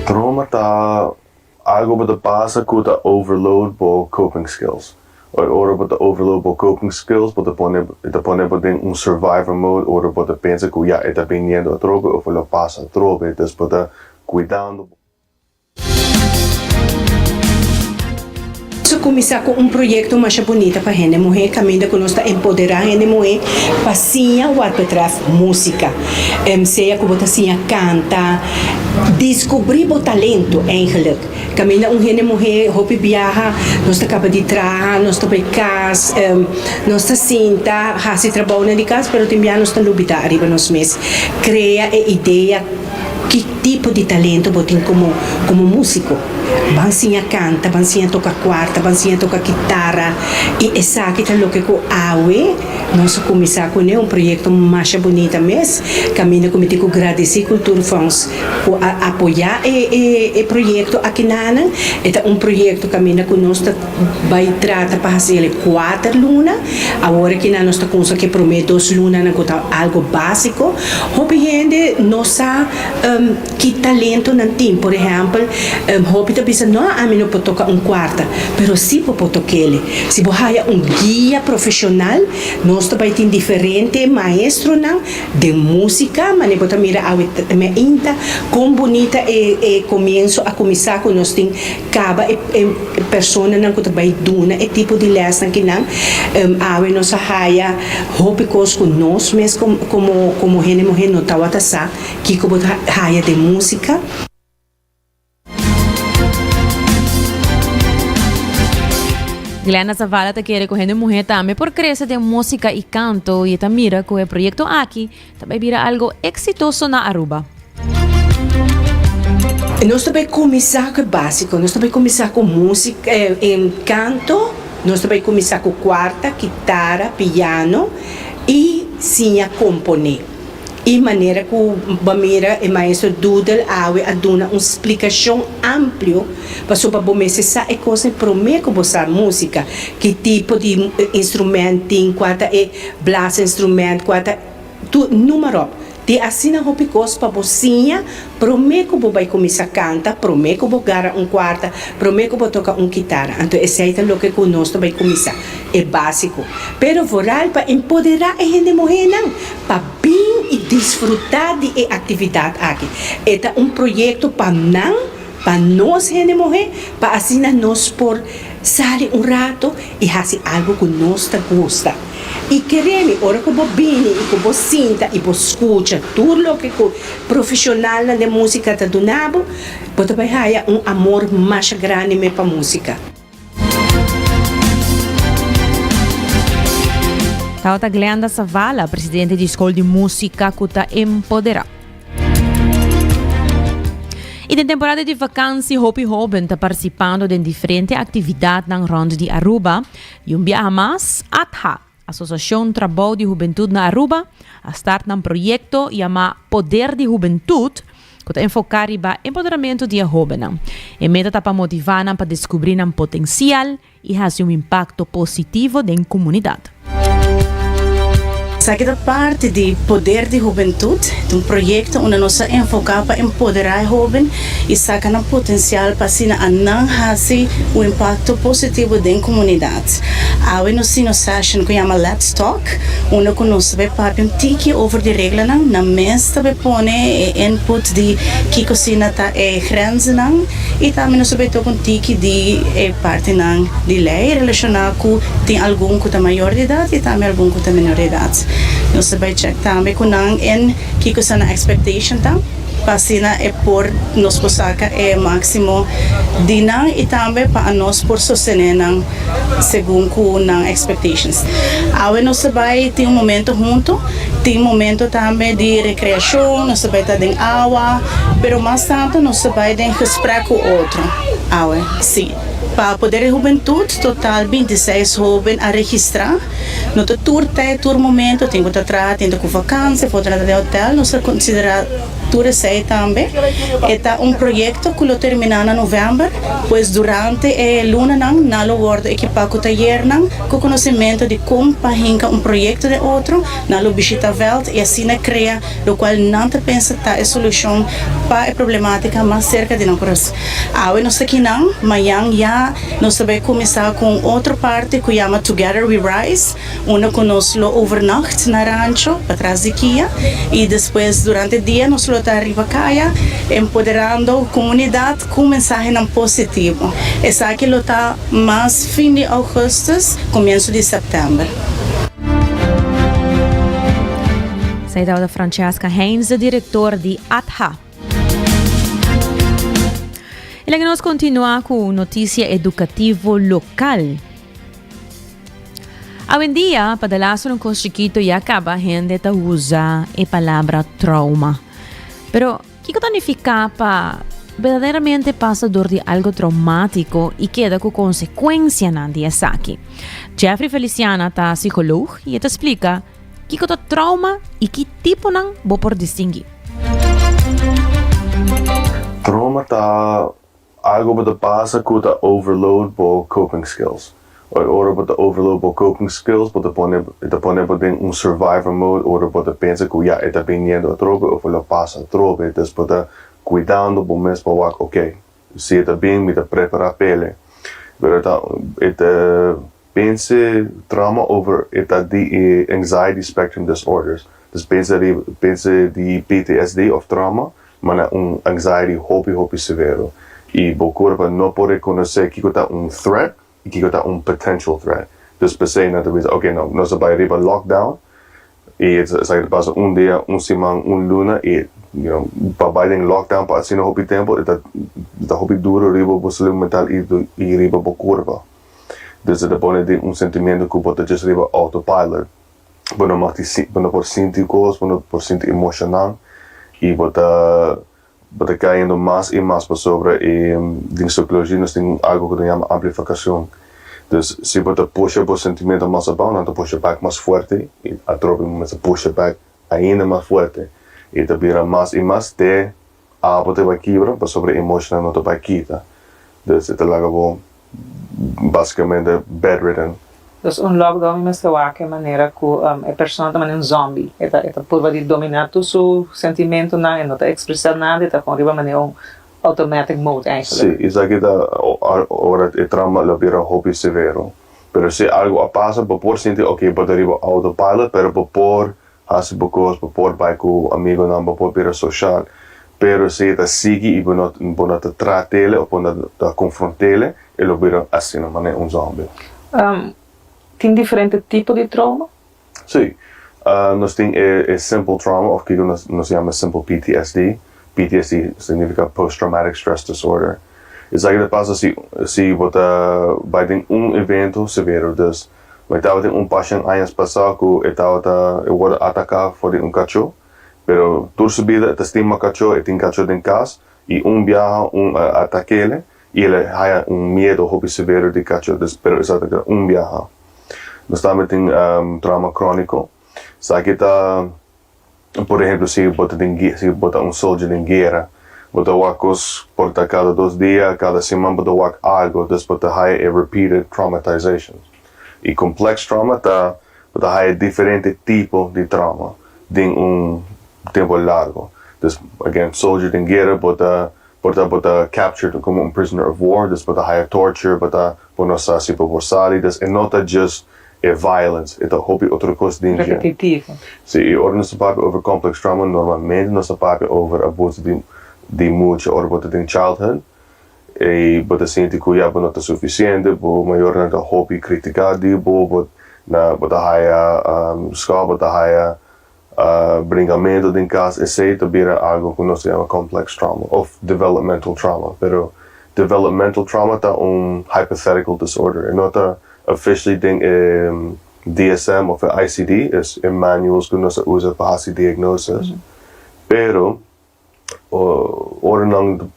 Trauma tá algo que passa com a overload por coping skills. Ora bota overload por coping skills, bota pone bota survivor mode, ora bota pensa que já está viniendo a tropa ou lo passa a tropa, então bota cuidando. Começar com projeto mais bonito para a gente mulher, caminho que nós está empoderar a gente mulher, passinha o para música, seja como passinha canta, descobrir o talento eigenlijk. Caminho gente mulher, hobby viaja, nós acaba de trabalhar, nós está em casa, nós está sinta, faz trabalho na casa, mas também nós está lutar arriba nos meses, cria a ideia que tipo de talento você tem como músico. Bansinha canta, bansinha toca quarta, bansinha toca guitarra e essa que tá louca com awe, nós começar com projeto mais bonito mesmo, caminho como te agradecer Cultuurfonds por apoiar o projeto aqui na Ana, é projeto caminho que nós vai tratar para fazer 4 lunas, agora que nós está com que promete 2 lunas na algo básico, hobby gente nossa que talento não tem, por exemplo, hobby tá pensando não a mim não pode tocar quarta, pero sim pode tocar ele. Se você há guia profissional, nós também tem diferente maestro não de música, mas nem pode mirar a minha inta com bonita e começo a começar com nós tem cada pessoa não que também duna é tipo de lesson que não a nós há hobby com nós mesmo como gente mulher não tá watasa que como há de música. Glenda Zavala está querendo correr mulher também por crescer de música e canto e está mira com o projeto aqui também vira algo exitoso na Aruba. Nós também começar com o básico, nós também começar com música, canto, nós também começar com quarta, guitarra, piano e sim a componer. E maneira que o Bamira e maestro Dudel a dar uma explicação ampla para sobre você saber é coisa para mim que você música, que tipo de instrumento tem, qual é blast instrumento, qual é número. De assim na roupa coisa para você, para mim que você vai começar a cantar, para mim que você gara quarta, para mim que você toca guitarra. Então esse é o que nós vai começar. É básico. Pero voral para empoderar a gente mulher não, para bem e desfrutar de atividade aqui. É projeto para não para nós gente morrer, para assim nós por sair rato e fazer algo que nós gosta. E queremos, ora que você vem, e que você sinta, e você escuta tudo o que o profissional da música está dando, você vai ter amor mais grande para a música. Tauta Glenda Savala, presidente de Escola de Música Kuta Empodera. E na temporada de vacância, Hopi Hoben está participando de diferentes atividades na Ronda de Aruba. E dia mais, ATHA, Associação Trabalho de Juventude na Aruba, a start um projeto chamado Poder de Juventude, que está enfocado no empoderamento de jovens. E meta está para motivar para descobrir um potencial e fazer impacto positivo na comunidade. Essa parte de Poder de Juventude, um projeto onde nós enfocamos para empoderar jovens e sacar um potencial para fazer um impacto positivo na comunidade. Hoje nós temos uma session que chama Let's Talk, onde nós vamos falar um tiki over de regras, na mesa vamos pôr input de que cocina está grenzen e também nós vamos tocar um tiki de parte de lei relacionada com tem algum que é maior de idade e também algum que é menor de idade. Nós vamos check também com em que cocina expectation tá pasina por nos posaka máximo de nang e também para nós por sostener nang segundo com nang expectations. Awe nós vai ter momento junto, tem momento também de recreação, nós vai estar em água, pero mais tanto nós vai ter gesprek com outro. Awe, sim. Para Poder de Juventude, total 26 jovens a registrar. No tour momento, tem que tratar, tem que vacância, pode tratar de hotel, nós consideramos tour sei também. É um projeto que lo termina em novembro, pois durante a luna nalo guardo equipar com taller com conhecimento de como pahinka um projeto de outro, nalo visita veld e assim cria, o qual não te pensa tá a solução para a problemática mais cerca de nós. Hoje nós aqui amanhã já nós vamos começar com outra parte que chama Together We Rise, onde conosco overnacht na rancho, para trás de Kia, e depois durante o dia nós vamos arriba caia, empoderando a comunidade com mensagem positivo. Essa aqui está mais fim de agosto, começo de setembro. Saída da Francesca Heinz, diretor de ATHA. E lá que nós continuamos com notícia educativa local. Hoje em dia, para dar um coisa chiquito e acaba a gente usa a palavra trauma. Pero, o que significa para verdadeiramente passador de algo traumático e queda com consequência na dia aqui? Jeffrey Feliciana é psicólogo e ele explica o que é trauma e que tipo não vou por distinguir. Trauma tá algo que passa com o overload por coping skills. Ora por overload por coping skills, por pone por survivor mode, ora por pensa que já está viniendo a tropa ou lo passa a tropa, então por cuidando por mesmo para ok, se está bem, me prepara a pele. Pero pensa trauma over de anxiety spectrum disorders. Dus pensa de PTSD of trauma, mas anxiety hopi severo. E o corpo não pode reconhecer que está threat e que está potential threat. Dus pensei na vez, ok, não, nós vamos arriba lockdown e sai passa dia, semana, luna e para em lockdown para assim no hopi tempo, está hopi duro riba o saúde mental e riba o corpo. Dus het pone de sentimento que pode just riba autopilot. Quando não por sentir coisas, quando por sentir emocional e bota caindo mais e mais sobre de psicologia nós temos algo que se chama amplificação. Dus se bota puxa o sentimento mais abaixo, não puxa back mais forte e a tropa começa a puxa back ainda mais forte e te vira mais e mais até a bota vai quebrar para sobre emocional não te vai quitar. Dus het laga basicamente bedridden. Dus un lockdown me se va que manera que a persona também um zombie. Esta curva de dominar todo seu sentimento não, não está expressar nada, está com riba maneira automatic mode eigenlijk. Sim, isso aqui da hora o trauma lo vira hobby severo. Pero se algo passa, por sentir ok, pode riba autopilot, pero por hacer cosas, por vai com amigo não, por vira social. pero se está sigue y bueno te tratele o bueno te confrontele e lo vira assim, não é um zombie. Tem diferente tipo de trauma? Sim. Nós temos simple trauma, ou que nós chamamos simple PTSD. PTSD significa Post-Traumatic Stress Disorder. Isso aí passa se você vai ter evento severo, dus vai ter paciente anos passado que estava atacado por cachorro, pero toda sua vida tem cachorro, tem cachorro em casa, e viaja, ataca ele, e ele tem medo hobby severo de cachorro, pero isso ataca viaja. Nós também temos trauma crônico. Sabe que por exemplo, se você soldado em guerra, você vai cada 2 dias, cada semana, você vai algo, depois você vai repeated traumatization. E complexo trauma você vai diferente tipo de trauma em tempo largo. Again, soldado em guerra, você captured como prisoner of war, depois você vai torture, você se por forçar, e não é just violence, é outra coisa de repetitivo. Sim, e ora nós falamos over complex trauma, normalmente nós falamos over abuso de moeder, ora você tem childhood, e você sente que já não é suficiente, você maior não é hobby criticar de você vai escola, você vai bringamento em casa, etc. Vira algo que nós chamamos complex trauma, ou developmental trauma, pero developmental trauma é hypothetical disorder, e não officially tem DSM of ICD, is manuals que nós usa para fazer diagnoses. Pero, ora não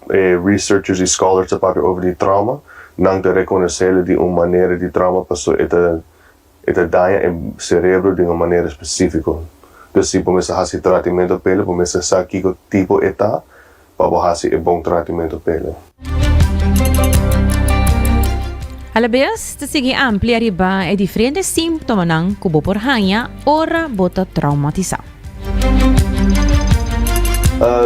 researchers e scholars que falam over de trauma, não te reconhecem de uma maneira de trauma, passou esta daña em cérebro de uma maneira específica. Então, se começa a fazer tratamento pele, começa a saber que tipo está, para fazer bom tratamento pele. Alabes, sige amplia riba e diferentes simptoma ng kubo por hanya ora bota traumatizar.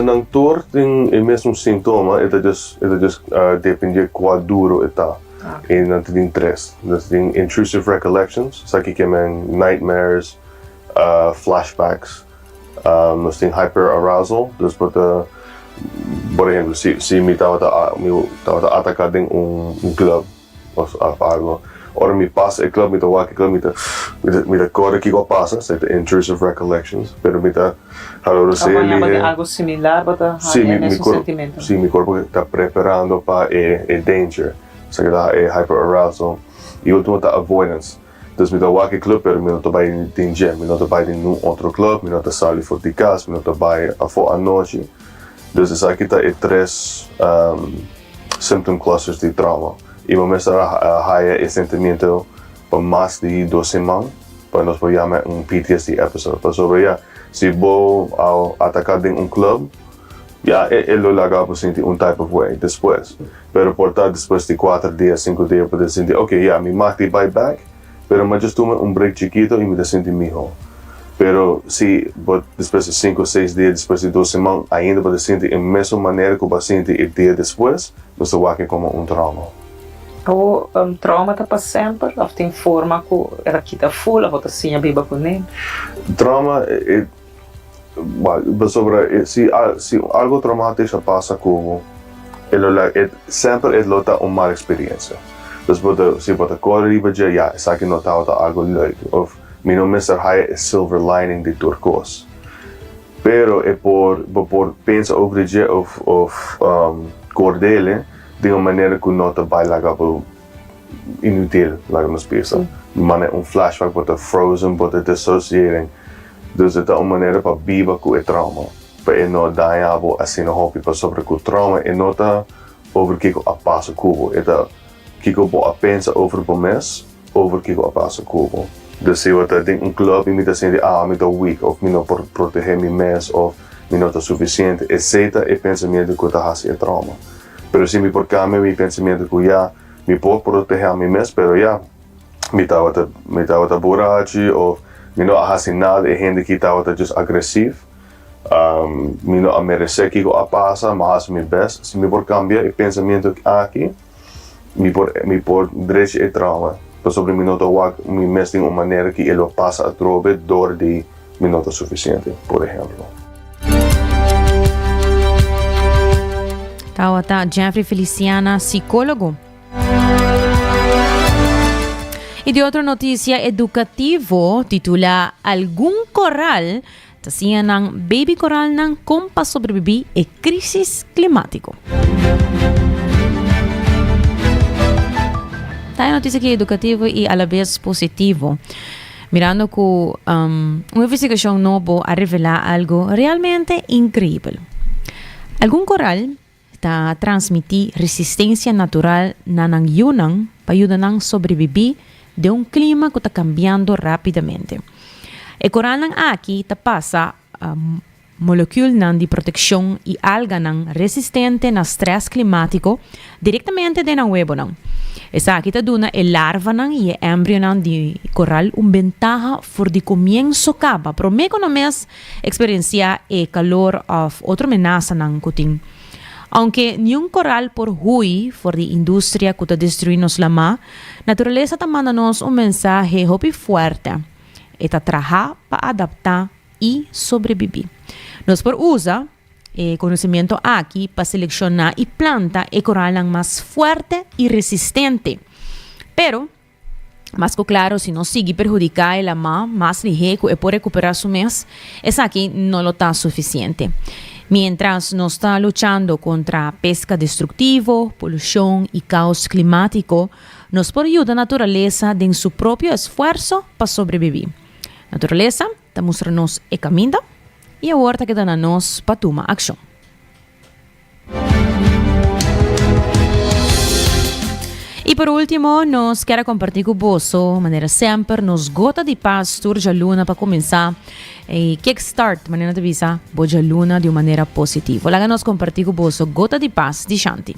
Nang tour tem o mesmo sintoma, ita just depende qual duro está. E não tem 3. Tem intrusive recollections, sa que men nightmares, flashbacks, nós tem hyperarousal, dus por exemplo, se me estava atacado em club, algo. Ora me passa, club me toca, club me acorda que passa, intrusive recollections, pero me está algo similar, bota nesse sentimento. Sim, meu corpo está preparando para danger, so que hyperarousal. E último está avoidance. Dus me toca club, pero me não vai danger, me não vai em outro club, me não está sair fora de casa, me não vai fora à noite. Dus isso aqui está 3 symptom clusters de trauma. E vamos a esse sentimento por mais de 2 semanas, para nós chamar PTSD episode. Para sobre se vou atacar em club, ele larga para sentir type of way depois. Pero por tal depois de 4 dias, 5 dias, pode sentir, me mate vai back, pero me just toma break chiquito e me senti melhor. Pero se depois de 5, 6 dias, depois de 2 semanas, ainda pode sentir a mesma maneira que você sente o dia depois, você vai como trauma. O trauma está para sempre, ou tem forma que era kita full, ou assim a biba com ele. Trauma sobre se algo traumático passa com ele sempre é lota uma má experiência. Então se você corre e sabe que não está algo leuk ou me não mesmo é silver lining de turcos. Pero é por pensar over o dia of cor dele de uma maneira que não vai largar inútil, largar nos pensa. Man flashback bota frozen, bota dissociating. Dus het is een manier para viver com o trauma. Para não dar assim no hobby para sobre o trauma e não tá over que a passa cubo. Eta que eu vou pensar over o mês, over que a passa cubo. Dus se eu tenho club e me tá sendo me tá weak, ou me não proteger mi mês, ou me não tá suficiente, etc. É pensamento que tá assim trauma. Pero se me por cambio mi pensamento que me pode proteger mi mês, pero me tava borracho ou me não faz nada e gente que estava just agressivo, me não merece que a passa, mas me best. Se me por cambiar o pensamento aqui, me por direito e trauma. Sobre me não me mês de uma maneira que ele passa a trobe dor de me não suficiente, por exemplo. Awata Jeffrey Feliciana, psicólogo. Y de otra noticia educativo, titula Algún coral tasiyan ng baby coral ng kumpa sobrevivi e krisis klimatiko. Tayo noticia que educativo y a la vez positivo. Mirando que una investigación nueva ha revelado algo realmente increíble. Algún coral está transmitir resistencia natural na nang yunang para ayudar a sobrevivir de un clima que está cambiando rápidamente. El coral nang aquí te pasa molécula nang de protección y alga nang resistente na stress climático directamente de nang huevo nang. Esa aquí te duna el larva nang y el embryo nang de coral un ventaja for de comienzo capa, pero me economes experiencia el calor of otra amenaza nang kuting. Aunque ni un coral por hui for de industria que te destruirnos la ma, naturaleza te manda-nos un mensaje hopi fuerte. Eta trabaja para adaptar y sobrevivir. Nos por usa conocimiento aquí para seleccionar y planta el coral más fuerte y resistente. Pero, más que claro, si no sigue perjudicar la más ligero y puede recuperar su mes, es aquí no lo está suficiente. Mientras nos está luchando contra pesca destructivo, polución y caos climático, nos por ayuda a naturaleza en su propio esfuerzo para sobrevivir. Naturaleza te muestra-nos el camino y ahora que dá-nos para tomar acción. Y por último, nos quero compartir com você, maneira sempre, nos Gota de Paz, Turja Luna, para começar e kickstart, maneira de visa, Boja Luna de uma maneira positiva. Lá nos compartir com você, Gota de Paz, de Shanti.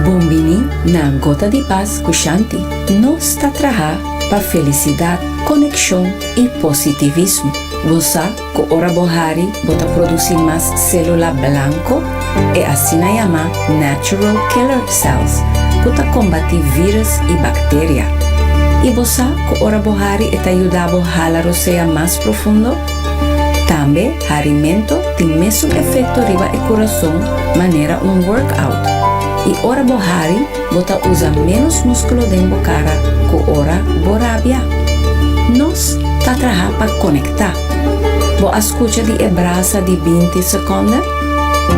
Bombini na Gota de Paz com Shanti. Nos está trabalhando para felicidade, conexão e positivismo. Você, com hora bohari, bota produzir mais célula branco e assim na chama Natural Killer Cells, para combater vírus e bactérias. E você, com hora bohari, está ajudando a jalar o seja mais profundo. Também, alimento tem o mesmo efeito riba e coração, maneira workout. E hora bohari, bota usa menos músculo dentro da cara, com hora borabia. Nós está trabalhando para conectar. Boa escuta de abraça de 20 segundos.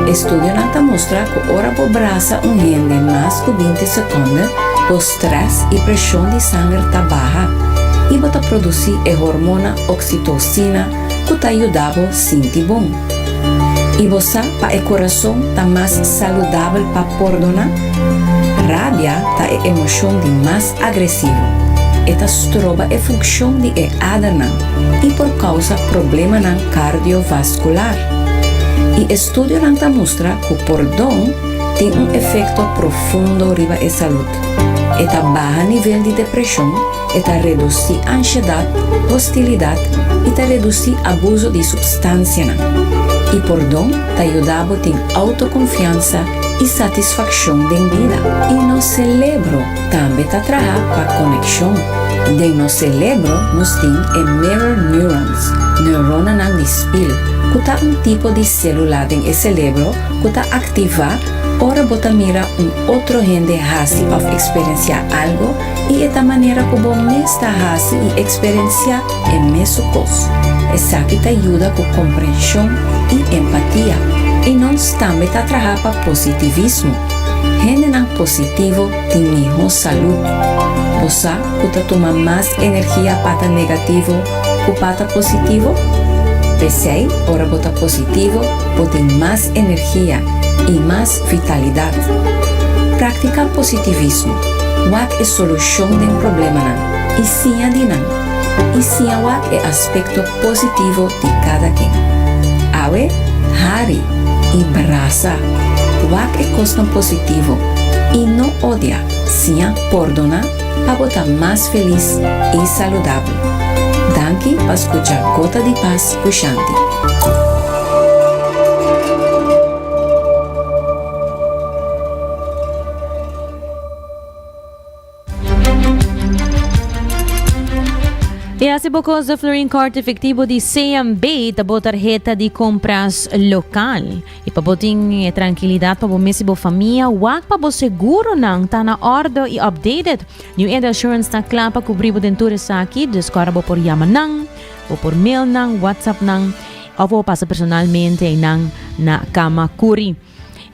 Estudio nata mostra que ora bo braça rende mais que 20 segundos, o stress e pressão de sangue está baixa e bota produzir a hormona oxitocina que te ajuda a sentir bom. E você, para o coração, está mais saudável para perdonar. Rabia está a emoção de mais agressivo. Esta troba a função de adana e por causa problema cardiovascular. E estudo mostra que o perdão tem efeito profundo riba a saúde. Esta baixa nível de depressão, esta reduzir ansiedade, hostilidade e esta reduzir abuso de substância. E perdão te ajuda a ter autoconfiança e satisfação da vida. E no cérebro também está trabalhando para conexão. De no cérebro nos tem mirror neurons, neurona nang espelho, que é tipo de célula no cérebro que está ativa, ora bota mira outro gente hasi of experienciar algo e esta maneira que bom está hasi e experienciar é mesmo coisa. Essa que te ajuda com compreensão e empatia. E nós também está trabalhando para positivismo. Gente nang positivo tem melhor saúde. Você que toma mais energia para negativo que para positivo? Pensei, ora bota positivo, pode ter mais energia e mais vitalidade. Praticar positivismo. Wak é solução de problema não. E sim a dinam. E sim a wak é aspecto positivo de cada quem. Awe, hari e braça. Wak é coisa positivo e não odia, sim a perdonar para botar mais feliz e saudável. Danke para escutar Gota de Paz com Shanti. E hace pocos de Florin Card efectivo de CMB tabo tarjeta de compras local. E paboting tranquilidad pa bo mesi bo família, wag pa bo seguro nang ta na ordo e updated. New End Assurance na klapa kubribo denture sa aqui, descora bo por yaman nang, o por mail nang, WhatsApp nang, o po pasa personalmente nang na kama kuri.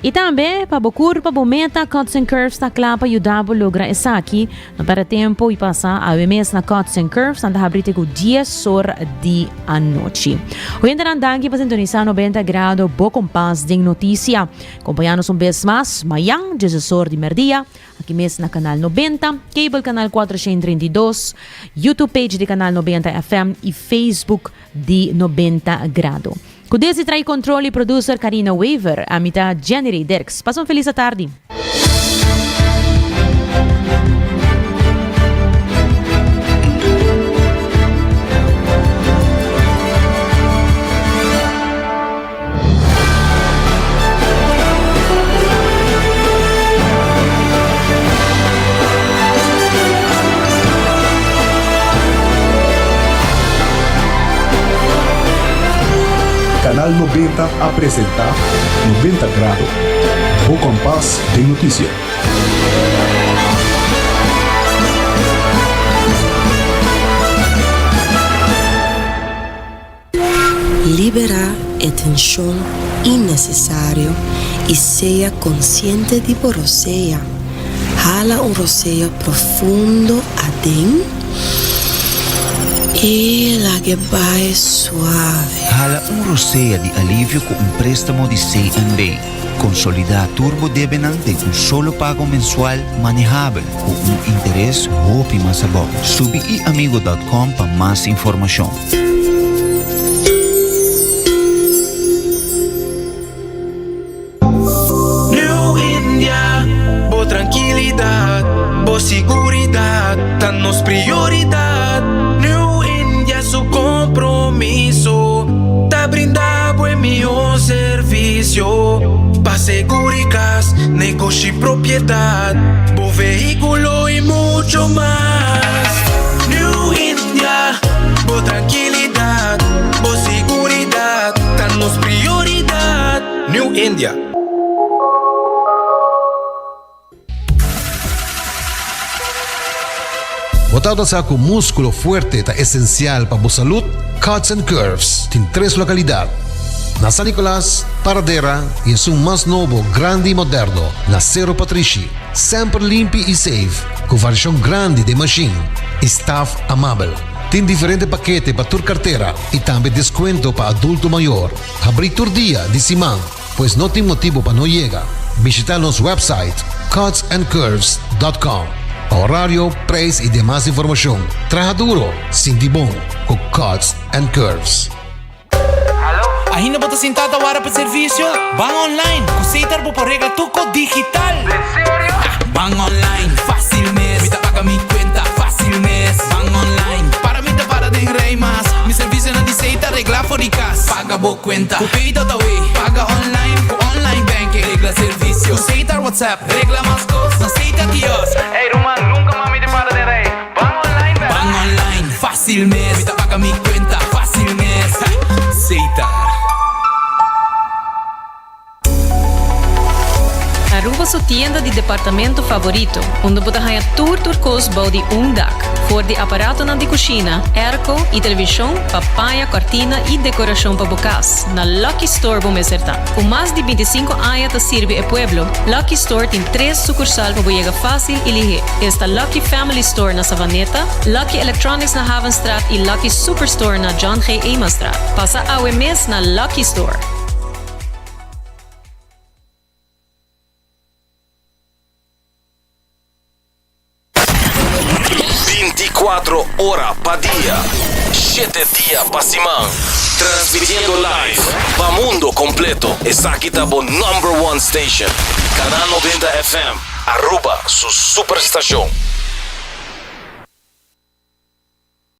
E também, para o meta, Cuts and Curves na clapa ajudava a lograr isso aqui. No para tempo e passar a mês na Cuts and Curves, anda abrite com 10 horas de a noite. O ainda andando para sintonizar 90 graus, bo compás de notícia. Acompanhando-nos vez mais, amanhã, 10 horas de merdia, aqui mesmo na canal 90, cable canal 432, YouTube page de canal 90 FM e Facebook de 90 graus. Com desse trai controle producer Karina Weaver, a mitad Jenny Dirks. Passam feliz tarde. Canal 90 apresenta 90 grados, o compás de notícia. Libera a tensão innecessária e seja consciente de roceia. Jala roceia profundo adentro. E la que vai suave. Hala roceia de alívio com préstamo de CMB. Consolidar Turbo Debenham de solo pago mensual manejável com interés hope mais bom. Subiamigo.com para mais informação. New India, boa tranquilidade, boa seguridade, tá nos prioridade. New India, su compromiso, tá brindado en mejor servicio. Pa seguridad, negocio y propiedad, bo vehículo y mucho más. New India, bo tranquilidad, bo seguridad, tá nos prioridad. New India. Botado sa com músculo fuerte ta esencial para a saúde, Cuts and Curves tem 3 localidades. Na San Nicolás, Paradera e é mais novo, grande e moderno, na Cerro Patrici. Sempre limpo e safe, com variação grande de machine. Staff amável. Tem diferentes paquetes para tua carteira e também desconto para adulto maior. Abrir todo dia de semana, pois não tem motivo para não chegar. Visitar nosso website cutsandcurves.com. Horário, preço e demais informação. Traja duro, sinti bom, com Cuts and Curves. Ainda bota sentada agora para serviço? Van online, aceitar por rega tuco digital. ¿En serio? Van online, fácil mes. Me paga mi cuenta, fácil mes. Van online, para mí te para de rey más. Mi servicio no dice regla for the cash. Paga bo cuenta, copia todo way. Paga online, con online banking. Regla servicio, aceitar WhatsApp. Regla más cosas, aceita Dios. Hey Roman, nunca mami te para de rey. Van online, Van online, fácil mes. Me paga mi cuenta, fácil mes. Aceitar. Aruba su tienda de departamento favorito, onde você ganha turcos body dak, voor de aparato na de cozinha, airco e televisão, papaya, cortina e decoração para bocas. Na Lucky Store bom meserta. Com mais de 25 anos de sirve e pueblo, Lucky Store tem 3 sucursal para chegar fácil e ligeiro. Está Lucky Family Store na Savaneta, Lucky Electronics na Havenstraat e Lucky Superstore na John G. Emanstraat. Passa a mes na Lucky Store. Hora pa dia, 7 dias pa semana, transmitiendo live pa mundo completo. Essa aqui tá bo #1 station, Canal 90 FM, Aruba, su superestação.